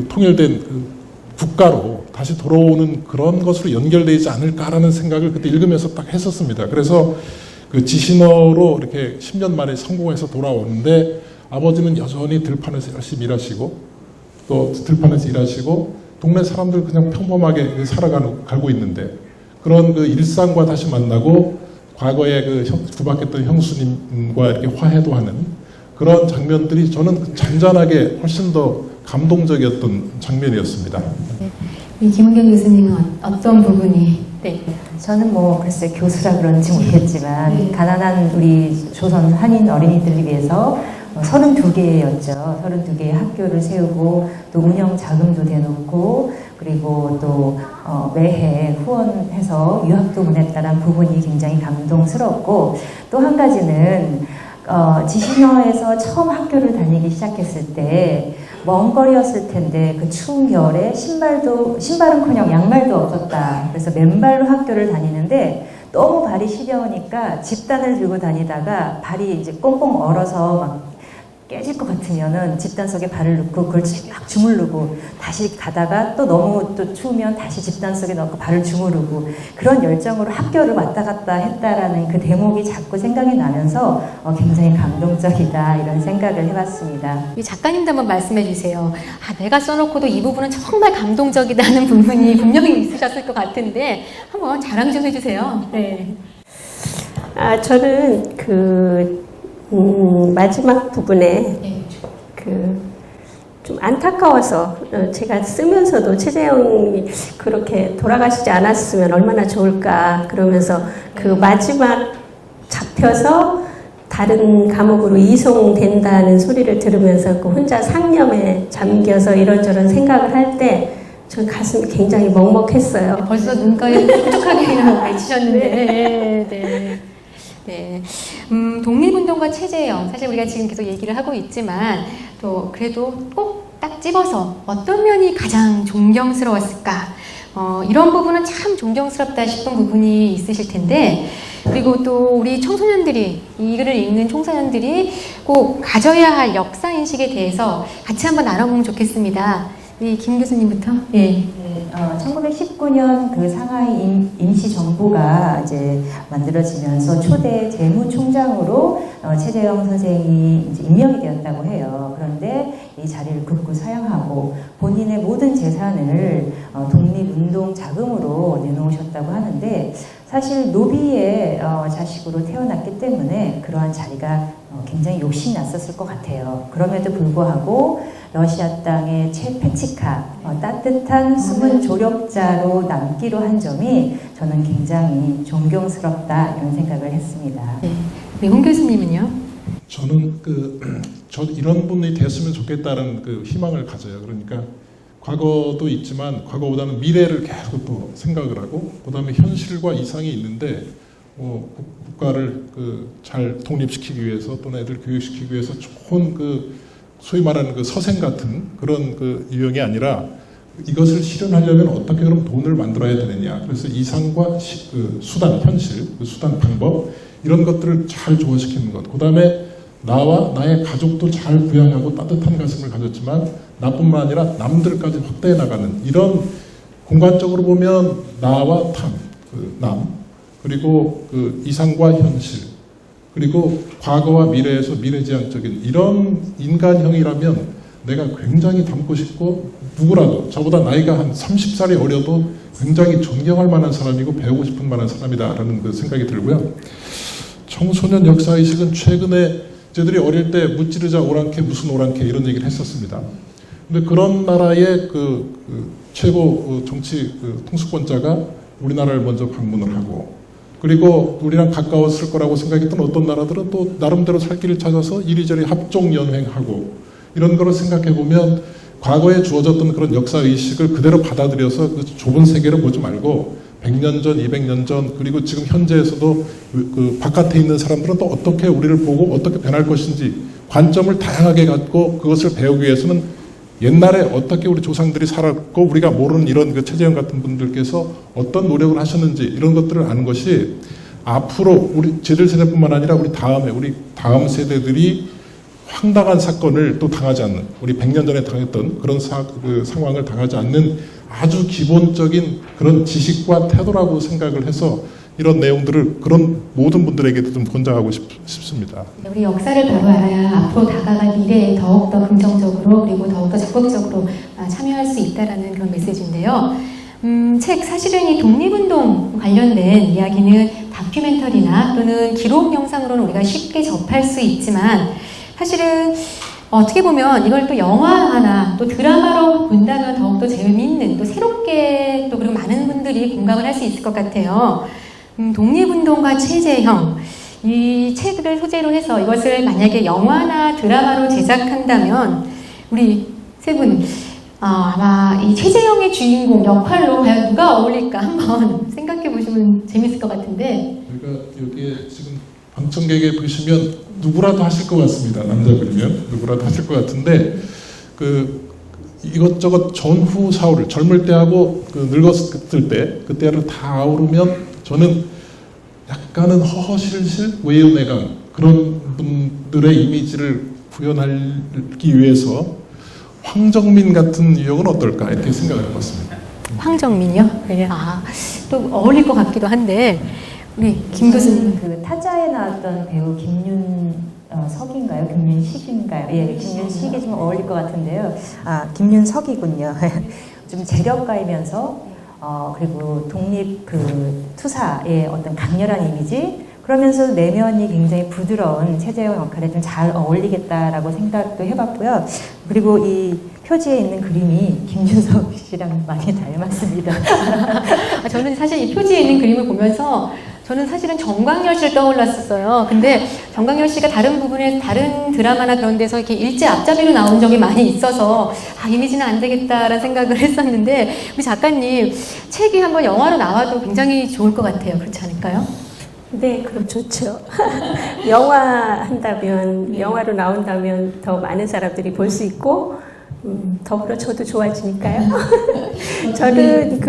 통일된 국가로 다시 돌아오는 그런 것으로 연결되지 않을까라는 생각을 그때 읽으면서 딱 했었습니다. 그래서 그 지신어로 이렇게 10년 만에 성공해서 돌아오는데, 아버지는 여전히 들판에서 열심히 일하시고 또 들판에서 일하시고 동네 사람들 그냥 평범하게 살아가고 있는데, 그런 그 일상과 다시 만나고 과거에 구박했던 형수님과 이렇게 화해도 하는 그런 장면들이 저는 잔잔하게 훨씬 더 감동적이었던 장면이었습니다. 네. 우리 김은경 교수님은 어떤 부분이? 네. 저는 뭐 글쎄 교수라 그런지 모르겠지만 가난한 우리 조선 한인 어린이들을 위해서 32개였죠. 32개의 학교를 세우고 또 운영 자금도 대놓고 그리고 또 매해 후원해서 유학도 보냈다는 부분이 굉장히 감동스럽고, 또 한 가지는 지신어에서 처음 학교를 다니기 시작했을 때 먼 거리였을 텐데 그 추운 겨울에 신발은커녕 양말도 없었다. 그래서 맨발로 학교를 다니는데 너무 발이 시려우니까 집단을 들고 다니다가 발이 이제 꽁꽁 얼어서 막 깨질 것 같으면은 집단 속에 발을 넣고 그걸 막 주무르고 다시 가다가 또 너무 또 추우면 다시 집단 속에 넣고 발을 주무르고, 그런 열정으로 학교를 왔다 갔다 했다라는 그 대목이 자꾸 생각이 나면서 굉장히 감동적이다 이런 생각을 해봤습니다. 이 작가님도 한번 말씀해 주세요. 내가 써놓고도 이 부분은 정말 감동적이다는 부분이 분명히 있으셨을 것 같은데 한번 자랑 좀 해주세요. 네. 저는 마지막 부분에 좀 안타까워서 제가 쓰면서도 최재형이 그렇게 돌아가시지 않았으면 얼마나 좋을까 그러면서 그 마지막 잡혀서 다른 감옥으로 이송된다는 소리를 들으면서 그 혼자 상념에 잠겨서 이런저런 생각을 할 때 저 가슴이 굉장히 먹먹했어요. 벌써 눈가에 촉촉하게 맺히셨는데. 네. 독립운동가 최재형, 사실 우리가 지금 계속 얘기를 하고 있지만 또 그래도 꼭 딱 집어서 어떤 면이 가장 존경스러웠을까, 이런 부분은 참 존경스럽다 싶은 부분이 있으실 텐데, 그리고 또 우리 청소년들이, 이 글을 읽는 청소년들이 꼭 가져야 할 역사인식에 대해서 같이 한번 나눠보면 좋겠습니다. 우리 김 교수님부터. 예. 1919년 그 상하이 임시정부가 이제 만들어지면서 초대 재무총장으로 최재형 선생이 이제 임명이 되었다고 해요. 그런데 이 자리를 굳고 사양하고 본인의 모든 재산을 독립운동 자금으로 내놓으셨다고 하는데 사실 노비의 자식으로 태어났기 때문에 그러한 자리가 굉장히 욕심이 났었을 것 같아요. 그럼에도 불구하고 러시아 땅의 최페치카 따뜻한 숨은 조력자로 남기로 한 점이 저는 굉장히 존경스럽다 이런 생각을 했습니다. 네, 홍 교수님은요? 저는 저 이런 분이 됐으면 좋겠다는 희망을 가져요. 그러니까 과거도 있지만 과거보다는 미래를 계속 또 생각을 하고 그다음에 현실과 이상이 있는데 국가를 잘 독립시키기 위해서 또는 애들 교육시키기 위해서 좋은 소위 말하는 서생 같은 그런 유형이 아니라 이것을 실현하려면 어떻게 그럼 돈을 만들어야 되느냐. 그래서 이상과 수단, 현실, 수단, 방법 이런 것들을 잘 조화시키는 것. 그 다음에 나와 나의 가족도 잘 부양하고 따뜻한 가슴을 가졌지만 나뿐만 아니라 남들까지 확대해 나가는 이런 공간적으로 보면 나와 남 그리고 이상과 현실 그리고 과거와 미래에서 미래지향적인 이런 인간형이라면 내가 굉장히 닮고 싶고 누구라도 저보다 나이가 한 30살이 어려도 굉장히 존경할 만한 사람이고 배우고 싶은 만한 사람이다라는 생각이 들고요. 청소년 역사의식은 최근에 저희들이 어릴 때 무찌르자 오랑캐 무슨 오랑캐 이런 얘기를 했었습니다. 근데 그런 나라의 최고 정치 통수권자가 우리나라를 먼저 방문을 하고 그리고 우리랑 가까웠을 거라고 생각했던 어떤 나라들은 또 나름대로 살 길을 찾아서 이리저리 합종연횡하고 이런 거를 생각해 보면 과거에 주어졌던 그런 역사의식을 그대로 받아들여서 좁은 세계를 보지 말고 100년 전, 200년 전 그리고 지금 현재에서도 바깥에 있는 사람들은 또 어떻게 우리를 보고 어떻게 변할 것인지 관점을 다양하게 갖고 그것을 배우기 위해서는 옛날에 어떻게 우리 조상들이 살았고 우리가 모르는 이런 최재형 같은 분들께서 어떤 노력을 하셨는지 이런 것들을 아는 것이 앞으로 우리 저희들 세대뿐만 아니라 우리 다음 세대들이 황당한 사건을 또 당하지 않는 우리 100년 전에 당했던 그런 상황을 당하지 않는 아주 기본적인 그런 지식과 태도라고 생각을 해서 이런 내용들을 그런 모든 분들에게도 좀 권장하고 싶습니다. 우리 역사를 바로 알아야 앞으로 다가갈 미래에 더욱더 긍정적으로 그리고 더욱더 적극적으로 참여할 수 있다는 그런 메시지인데요. 책 사실은 이 독립운동 관련된 이야기는 다큐멘터리나 또는 기록 영상으로는 우리가 쉽게 접할 수 있지만 사실은 어떻게 보면 이걸 또 영화나 또 드라마로 본다면 더욱더 재미있는 또 새롭게 또 그리고 많은 분들이 공감을 할 수 있을 것 같아요. 독립운동가 최재형 이 책을 소재로 해서 이것을 만약에 영화나 드라마로 제작한다면 우리 세 분 아마 이 최재형의 주인공 역할로 과연 누가 어울릴까 한번 생각해 보시면 재밌을 것 같은데 그러니까 여기에 지금 방청객에 보시면 누구라도 하실 것 같습니다. 남자분이면 누구라도 하실 것 같은데 이것저것 전후 사후를 젊을 때하고 늙었을 때 그때를 다 아우르면 저는 약간은 허허실실 외연외강 그런 분들의 이미지를 구현하기 위해서 황정민 같은 유형은 어떨까 이렇게 생각을 해봤습니다. 황정민이요? 네. 또 어울릴 것 같기도 한데 우리 김 교수님 타짜에 나왔던 배우 김윤석인가요? 김윤식인가요? 예, 김윤식이 좀 어울릴 것 같은데요. 김윤석이군요. 좀 재력가이면서 그리고 독립 투사의 어떤 강렬한 이미지 그러면서 내면이 굉장히 부드러운 최재형 역할에 좀 잘 어울리겠다라고 생각도 해봤고요. 그리고 이 표지에 있는 그림이 김준석 씨랑 많이 닮았습니다. 저는 사실 이 표지에 있는 그림을 보면서 저는 사실은 정광열 씨를 떠올랐었어요. 근데 정광열 씨가 다른 부분에 다른 드라마나 그런 데서 이렇게 일제 앞잡이로 나온 적이 많이 있어서 이미지는 안 되겠다라는 생각을 했었는데 우리 작가님 책이 한번 영화로 나와도 굉장히 좋을 것 같아요. 그렇지 않을까요? 네, 그럼 좋죠. 영화 한다면, 영화로 나온다면 더 많은 사람들이 볼 수 있고, 더불어 저도 좋아지니까요. 저는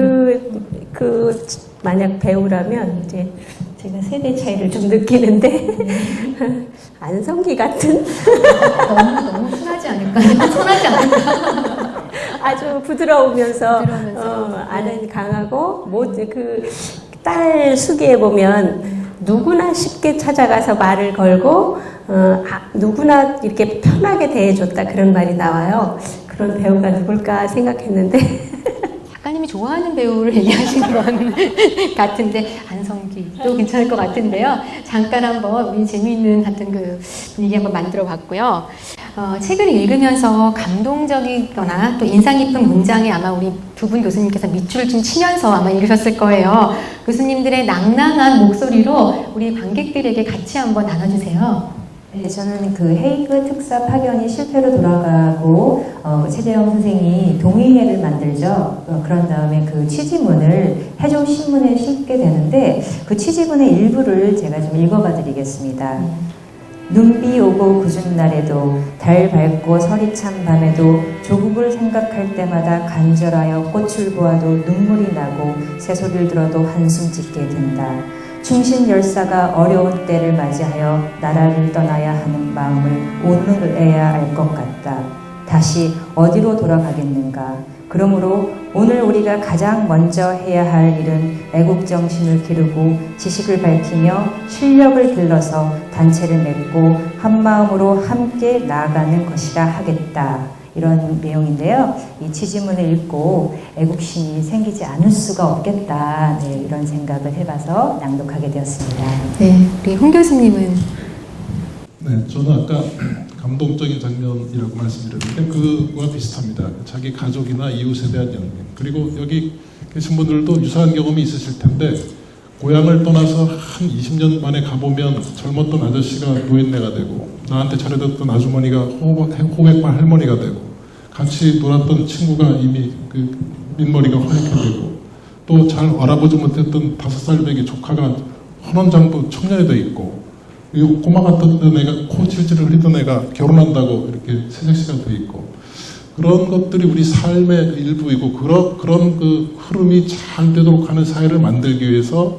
만약 배우라면, 이제 제가 세대 차이를 좀 느끼는데, 안성기 같은? 너무 순하지 않을까요? 순하지 않을까? 아주 부드러우면서 아는 강하고, 딸 수기에 보면, 누구나 쉽게 찾아가서 말을 걸고 누구나 이렇게 편하게 대해줬다 그런 말이 나와요. 그런 배우가 누굴까 생각했는데 작가님이 좋아하는 배우를 얘기하시는 건 같은데 안성기도 괜찮을 것 같은데요. 잠깐 한번 우리 재미있는 같은 그 분위기 한번 만들어 봤고요. 책을 읽으면서 감동적이거나 또 인상 깊은 문장에 아마 우리 두 분 교수님께서 밑줄을 좀 치면서 아마 읽으셨을 거예요. 교수님들의 낭낭한 목소리로 우리 관객들에게 같이 한번 나눠주세요. 네, 저는 그 헤이그 특사 파견이 실패로 돌아가고 최재형 선생이 동의회를 만들죠. 그런 다음에 그 취지문을 해조 신문에 싣게 되는데 그 취지문의 일부를 제가 좀 읽어봐 드리겠습니다. 눈비 오고 굳은 날에도 달 밝고 설이 찬 밤에도 조국을 생각할 때마다 간절하여 꽃을 보아도 눈물이 나고 새소리를 들어도 한숨 짓게 된다. 충신 열사가 어려운 때를 맞이하여 나라를 떠나야 하는 마음을 오늘에야 알 것 같다. 다시 어디로 돌아가겠는가? 그러므로 오늘 우리가 가장 먼저 해야 할 일은 애국정신을 기르고 지식을 밝히며 실력을 길러서 단체를 맺고 한마음으로 함께 나아가는 것이라 하겠다. 이런 내용인데요. 이 취지문을 읽고 애국심이 생기지 않을 수가 없겠다. 네, 이런 생각을 해봐서 낭독하게 되었습니다. 네, 우리 홍 교수님은 네, 저는 아까 감동적인 장면이라고 말씀드렸는데 그와 비슷합니다. 자기 가족이나 이웃에 대한 연민. 그리고 여기 계신 분들도 유사한 경험이 있으실 텐데 고향을 떠나서 한 20년 만에 가보면 젊었던 아저씨가 노인네가 되고 나한테 잘해줬던 아주머니가 호백발 할머니가 되고 같이 놀았던 친구가 이미 그 민머리가 허옇게 되고 또 잘 알아보지 못했던 5살 배기 조카가 헌원장부 청년이 돼 있고 이 꼬마 같던 애가 코 질질을 흘리던 애가 결혼한다고 이렇게 새색시가 돼 있고 그런 것들이 우리 삶의 일부이고 그런 그 흐름이 잘 되도록 하는 사회를 만들기 위해서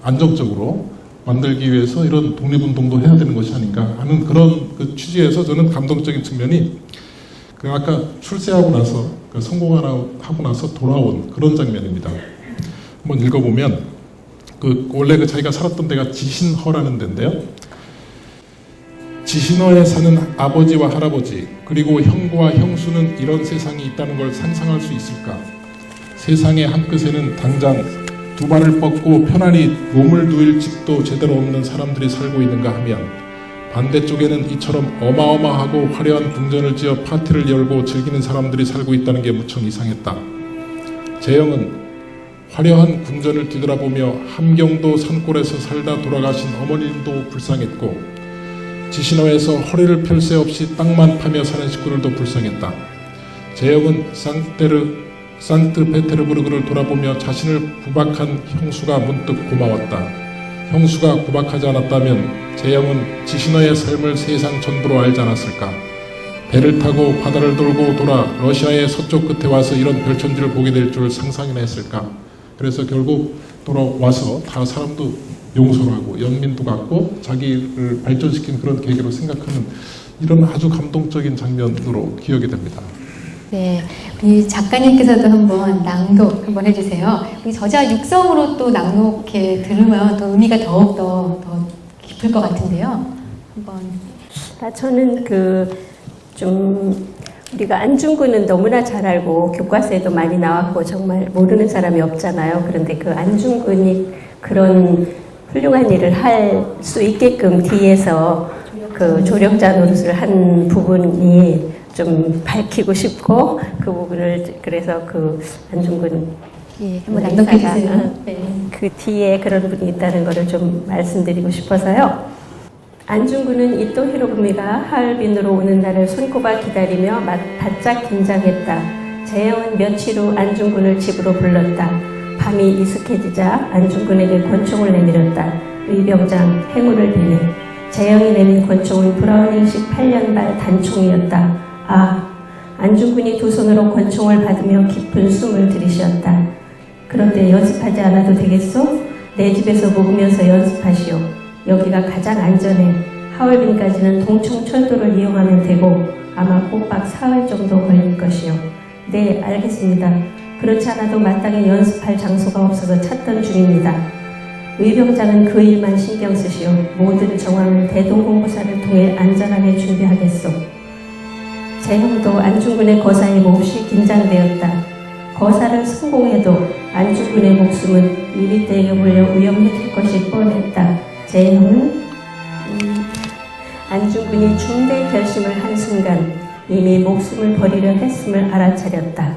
안정적으로 만들기 위해서 이런 독립운동도 해야 되는 것이 아닌가 하는 그런 그 취지에서 저는 감동적인 측면이 그 아까 출세하고 나서 그 성공하고 나서 돌아온 그런 장면입니다. 한번 읽어보면 그 원래 그 자기가 살았던 데가 지신허라는 데인데요. 지신허에 사는 아버지와 할아버지 그리고 형과 형수는 이런 세상이 있다는 걸 상상할 수 있을까? 세상의 한끝에는 당장 두 발을 뻗고 편안히 몸을 누일 집도 제대로 없는 사람들이 살고 있는가 하면 반대쪽에는 이처럼 어마어마하고 화려한 궁전을 지어 파티를 열고 즐기는 사람들이 살고 있다는 게 무척 이상했다. 재영은 화려한 궁전을 뒤돌아보며 함경도 산골에서 살다 돌아가신 어머님도 불쌍했고 지신허에서 허리를 펼 새 없이 땅만 파며 사는 식구들도 불쌍했다. 재영은 상트페테르부르크를 돌아보며 자신을 구박한 형수가 문득 고마웠다. 형수가 구박하지 않았다면 재영은 지신허의 삶을 세상 전부로 알지 않았을까. 배를 타고 바다를 돌고 돌아 러시아의 서쪽 끝에 와서 이런 별천지를 보게 될 줄 상상이나 했을까. 그래서 결국 돌아와서 다 사람도 용서를 하고 연민도 갖고 자기를 발전시킨 그런 계기로 생각하는 이런 아주 감동적인 장면으로 기억이 됩니다. 네, 우리 작가님께서도 한번 낭독 한번 해주세요. 우리 저자 육성으로 또 낭독해 들으면 또 의미가 더욱더 더 깊을 것 같은데요. 한번. 저는 우리가 안중근은 너무나 잘 알고 교과서에도 많이 나왔고 정말 모르는 사람이 없잖아요. 그런데 그 안중근이 그런 훌륭한 일을 할 수 있게끔 뒤에서 그 조력자 노릇을 한 부분이 좀 밝히고 싶고 그 부분을 그래서 그 안중근 한번 낭독해 주세요. 네. 그 뒤에 그런 분이 있다는 것을 좀 말씀드리고 싶어서요. 안중근은 이토 히로부미가 하얼빈으로 오는 날을 손꼽아 기다리며 바짝 긴장했다. 재영은 며칠 후 안중근을 집으로 불렀다. 밤이 익숙해지자 안중근에게 권총을 내밀었다. 의병장 행운을 비네. 재영이 내민 권총은 브라우닝식 8년발 단총이었다. 안중근이 두 손으로 권총을 받으며 깊은 숨을 들이쉬었다. 그런데 연습하지 않아도 되겠소? 내 집에서 먹으면서 연습하시오. 여기가 가장 안전해. 하얼빈까지는 동청철도를 이용하면 되고 아마 꼬박 사흘 정도 걸릴 것이오. 네, 알겠습니다. 그렇지 않아도 마땅히 연습할 장소가 없어서 찾던 중입니다. 의병장은 그 일만 신경 쓰시오. 모든 정황을 대동홍보사를 통해 안전하게 준비하겠소. 재형도 안중근의 거사에 몹시 긴장되었다. 거사를 성공해도 안중근의 목숨은 이리떼에게 몰려 위험해질 것이 뻔했다. 재형은 안중근이 중대 결심을 한 순간 이미 목숨을 버리려 했음을 알아차렸다.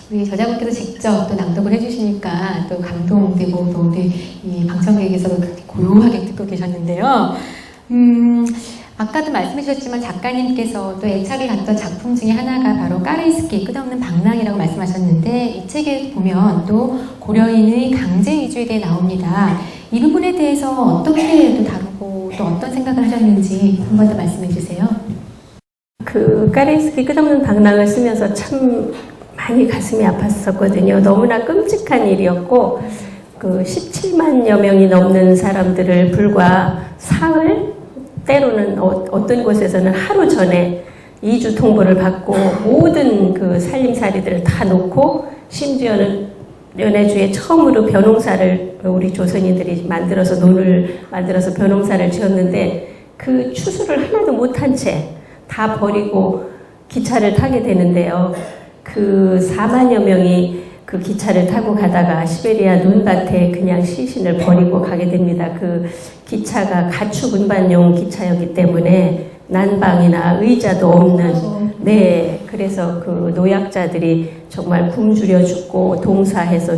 우리 저자분께서 직접 또 낭독을 해주시니까 또 감동되고 또 우리 이 방청객에서도 고요하게 듣고 계셨는데요. 아까도 말씀해 주셨지만 작가님께서 또 애착이 갔던 작품 중에 하나가 바로 까르이스키 끝없는 방랑이라고 말씀하셨는데 이 책에 보면 또 고려인의 강제 이주에 대해 나옵니다. 이 부분에 대해서 어떻게 또 다루고 또 어떤 생각을 하셨는지 한 번 더 말씀해 주세요. 그 까르이스키 끝없는 방랑을 쓰면서 참 많이 가슴이 아팠었거든요. 너무나 끔찍한 일이었고 그 17만여 명이 넘는 사람들을 불과 사흘 때로는 어떤 곳에서는 하루 전에 이주 통보를 받고 모든 그 살림살이들을 다 놓고 심지어는 연해주에 처음으로 벼농사를 우리 조선인들이 만들어서 논을 만들어서 벼농사를 지었는데 그 추수를 하나도 못한 채 다 버리고 기차를 타게 되는데요. 그 4만여 명이 그 기차를 타고 가다가 시베리아 눈밭에 그냥 시신을 버리고 가게 됩니다. 그 기차가 가축 운반용 기차였기 때문에 난방이나 의자도 없는, 네, 그래서 그 노약자들이 정말 굶주려 죽고 동사해서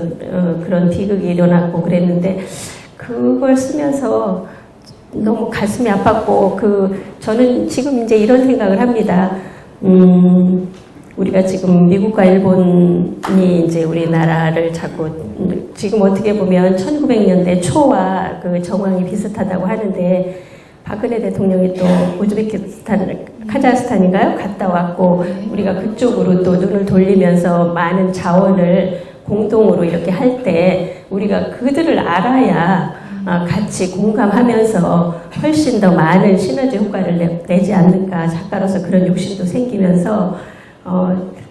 그런 비극이 일어났고 그랬는데 그걸 쓰면서 너무 가슴이 아팠고 저는 지금 이제 이런 생각을 합니다. 우리가 지금 미국과 일본이 이제 우리나라를 자꾸 지금 어떻게 보면 1900년대 초와 그 정황이 비슷하다고 하는데 박근혜 대통령이 또 우즈베키스탄, 카자흐스탄인가요? 갔다 왔고 우리가 그쪽으로 또 눈을 돌리면서 많은 자원을 공동으로 이렇게 할 때 우리가 그들을 알아야 같이 공감하면서 훨씬 더 많은 시너지 효과를 내지 않을까 작가로서 그런 욕심도 생기면서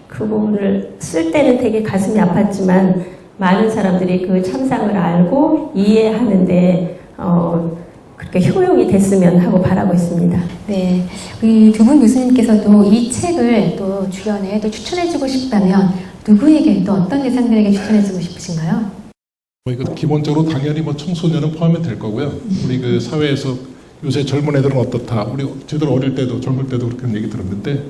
그 부분을 쓸 때는 되게 가슴이 아팠지만 많은 사람들이 그 참상을 알고 이해하는데 그렇게 효용이 됐으면 하고 바라고 있습니다. 네, 우리 두 분 교수님께서도 이 책을 또 주변에 또 추천해주고 싶다면 누구에게 또 어떤 대상들에게 추천해주고 싶으신가요? 이거 기본적으로 당연히 뭐 청소년은 포함이 될 거고요. 우리 그 사회에서 요새 젊은 애들은 어떻다. 우리 저희들 어릴 때도 젊을 때도 그렇게 얘기 들었는데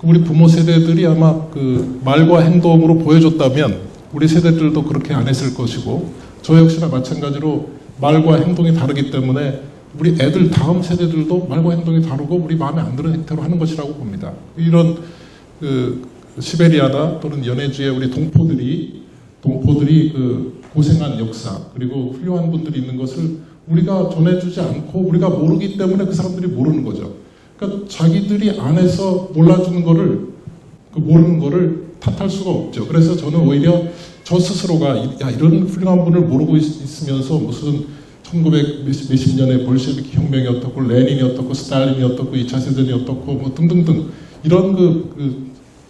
우리 부모 세대들이 아마 그 말과 행동으로 보여줬다면 우리 세대들도 그렇게 안 했을 것이고 저 역시나 마찬가지로 말과 행동이 다르기 때문에 우리 애들 다음 세대들도 말과 행동이 다르고 우리 마음에 안 드는 행태로 하는 것이라고 봅니다. 이런 그 시베리아나 또는 연해주의 우리 동포들이 그 고생한 역사 그리고 훌륭한 분들이 있는 것을 우리가 전해주지 않고 우리가 모르기 때문에 그 사람들이 모르는 거죠. 그러니까 자기들이 안에서 몰라주는 거를 그 모르는 거를 탓할 수가 없죠. 그래서 저는 오히려 저 스스로가 야 이런 훌륭한 분을 모르고 있으면서 무슨 1900 몇십 년에 볼셰비키 혁명이 어떻고 레닌이 어떻고 스탈린이 어떻고 2차 세전이 어떻고 뭐 등등등 이런 그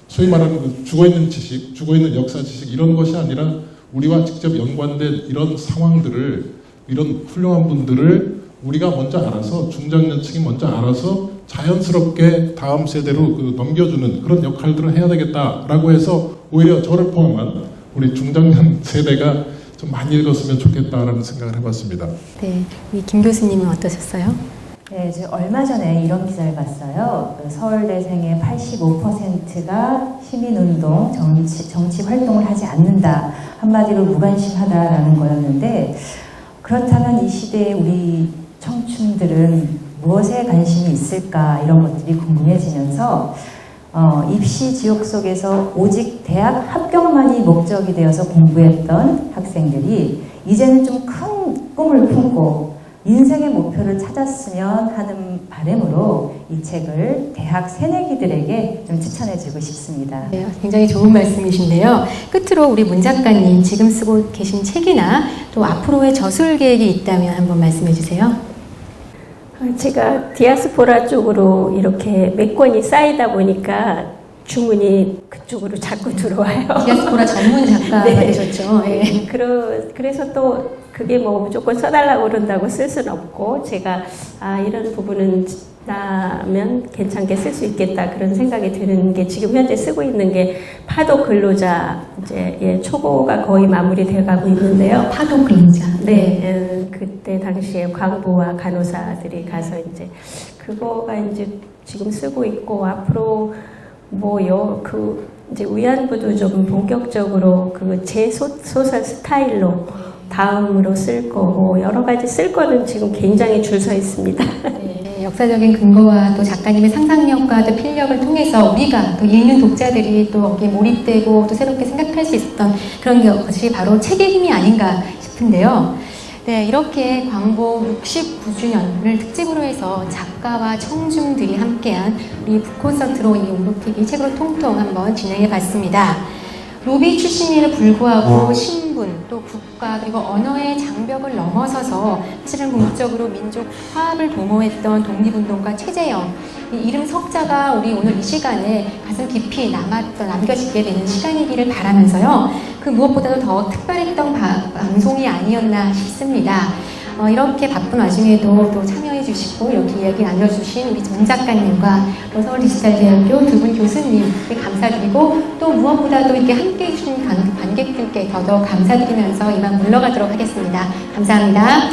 소위 말하는 그 죽어있는 지식, 죽어있는 역사 지식 이런 것이 아니라 우리와 직접 연관된 이런 상황들을 이런 훌륭한 분들을 우리가 먼저 알아서 중장년층이 먼저 알아서 자연스럽게 다음 세대로 그 넘겨주는 그런 역할들을 해야 되겠다라고 해서 오히려 저를 포함한 우리 중장년 세대가 좀 많이 읽었으면 좋겠다라는 생각을 해봤습니다. 네, 우리 김 교수님은 어떠셨어요? 네, 제가 얼마 전에 이런 기사를 봤어요. 서울대생의 85%가 시민운동, 정치 활동을 하지 않는다. 한마디로 무관심하다라는 거였는데 그렇다면 이 시대에 우리 청춘들은 무엇에 관심이 있을까 이런 것들이 궁금해지면서 입시 지옥 속에서 오직 대학 합격만이 목적이 되어서 공부했던 학생들이 이제는 좀 큰 꿈을 품고 인생의 목표를 찾았으면 하는 바람으로 이 책을 대학 새내기들에게 좀 추천해주고 싶습니다. 네, 굉장히 좋은 말씀이신데요. 끝으로 우리 문 작가님 지금 쓰고 계신 책이나 또 앞으로의 저술 계획이 있다면 한번 말씀해 주세요. 제가 디아스포라 쪽으로 이렇게 몇 권이 쌓이다 보니까 주문이 그쪽으로 자꾸 들어와요. 디아스포라 전문 작가가 네. 되셨죠. 예. 그래서 또 그게 뭐 무조건 써달라고 그런다고 쓸 수는 없고, 제가 이런 부분은 나면 괜찮게 쓸 수 있겠다 그런 생각이 드는 게, 지금 현재 쓰고 있는 게 파도 근로자 이제 초고가 거의 마무리돼 가고 있는데요. 파도 근로자. 네, 그때 당시에 광부와 간호사들이 가서 이제 그거가 이제 지금 쓰고 있고, 앞으로 이제 위안부도 좀 본격적으로 제 소설 스타일로 다음으로 쓸 거고, 여러 가지 쓸 거는 지금 굉장히 줄 서 있습니다. 네, 역사적인 근거와 또 작가님의 상상력과 또 필력을 통해서 우리가 또 읽는 독자들이 또 거기에 몰입되고 또 새롭게 생각할 수 있었던 그런 것이 바로 책의 힘이 아닌가 싶은데요. 네, 이렇게 광복 69주년을 특집으로 해서 작가와 청중들이 함께한 우리 북콘서트로 이 온도TV 책으로 통통 한번 진행해 봤습니다. 로비 출신임에도 불구하고 신분, 또 국가, 그리고 언어의 장벽을 넘어서서 사실은 궁극적으로 민족 화합을 도모했던 독립운동가 최재형, 이 이름 석자가 우리 오늘 이 시간에 가슴 깊이 남겨지게 되는 시간이기를 바라면서요. 그 무엇보다도 더 특별했던 방송이 아니었나 싶습니다. 이렇게 바쁜 와중에도 또 참여해 주시고 이렇게 이야기 나눠주신 우리 정 작가님과 또 서울디지털대학교 두 분 교수님께 감사드리고, 또 무엇보다도 이렇게 함께해 주신 관객들께 더더욱 감사드리면서 이만 물러가도록 하겠습니다. 감사합니다.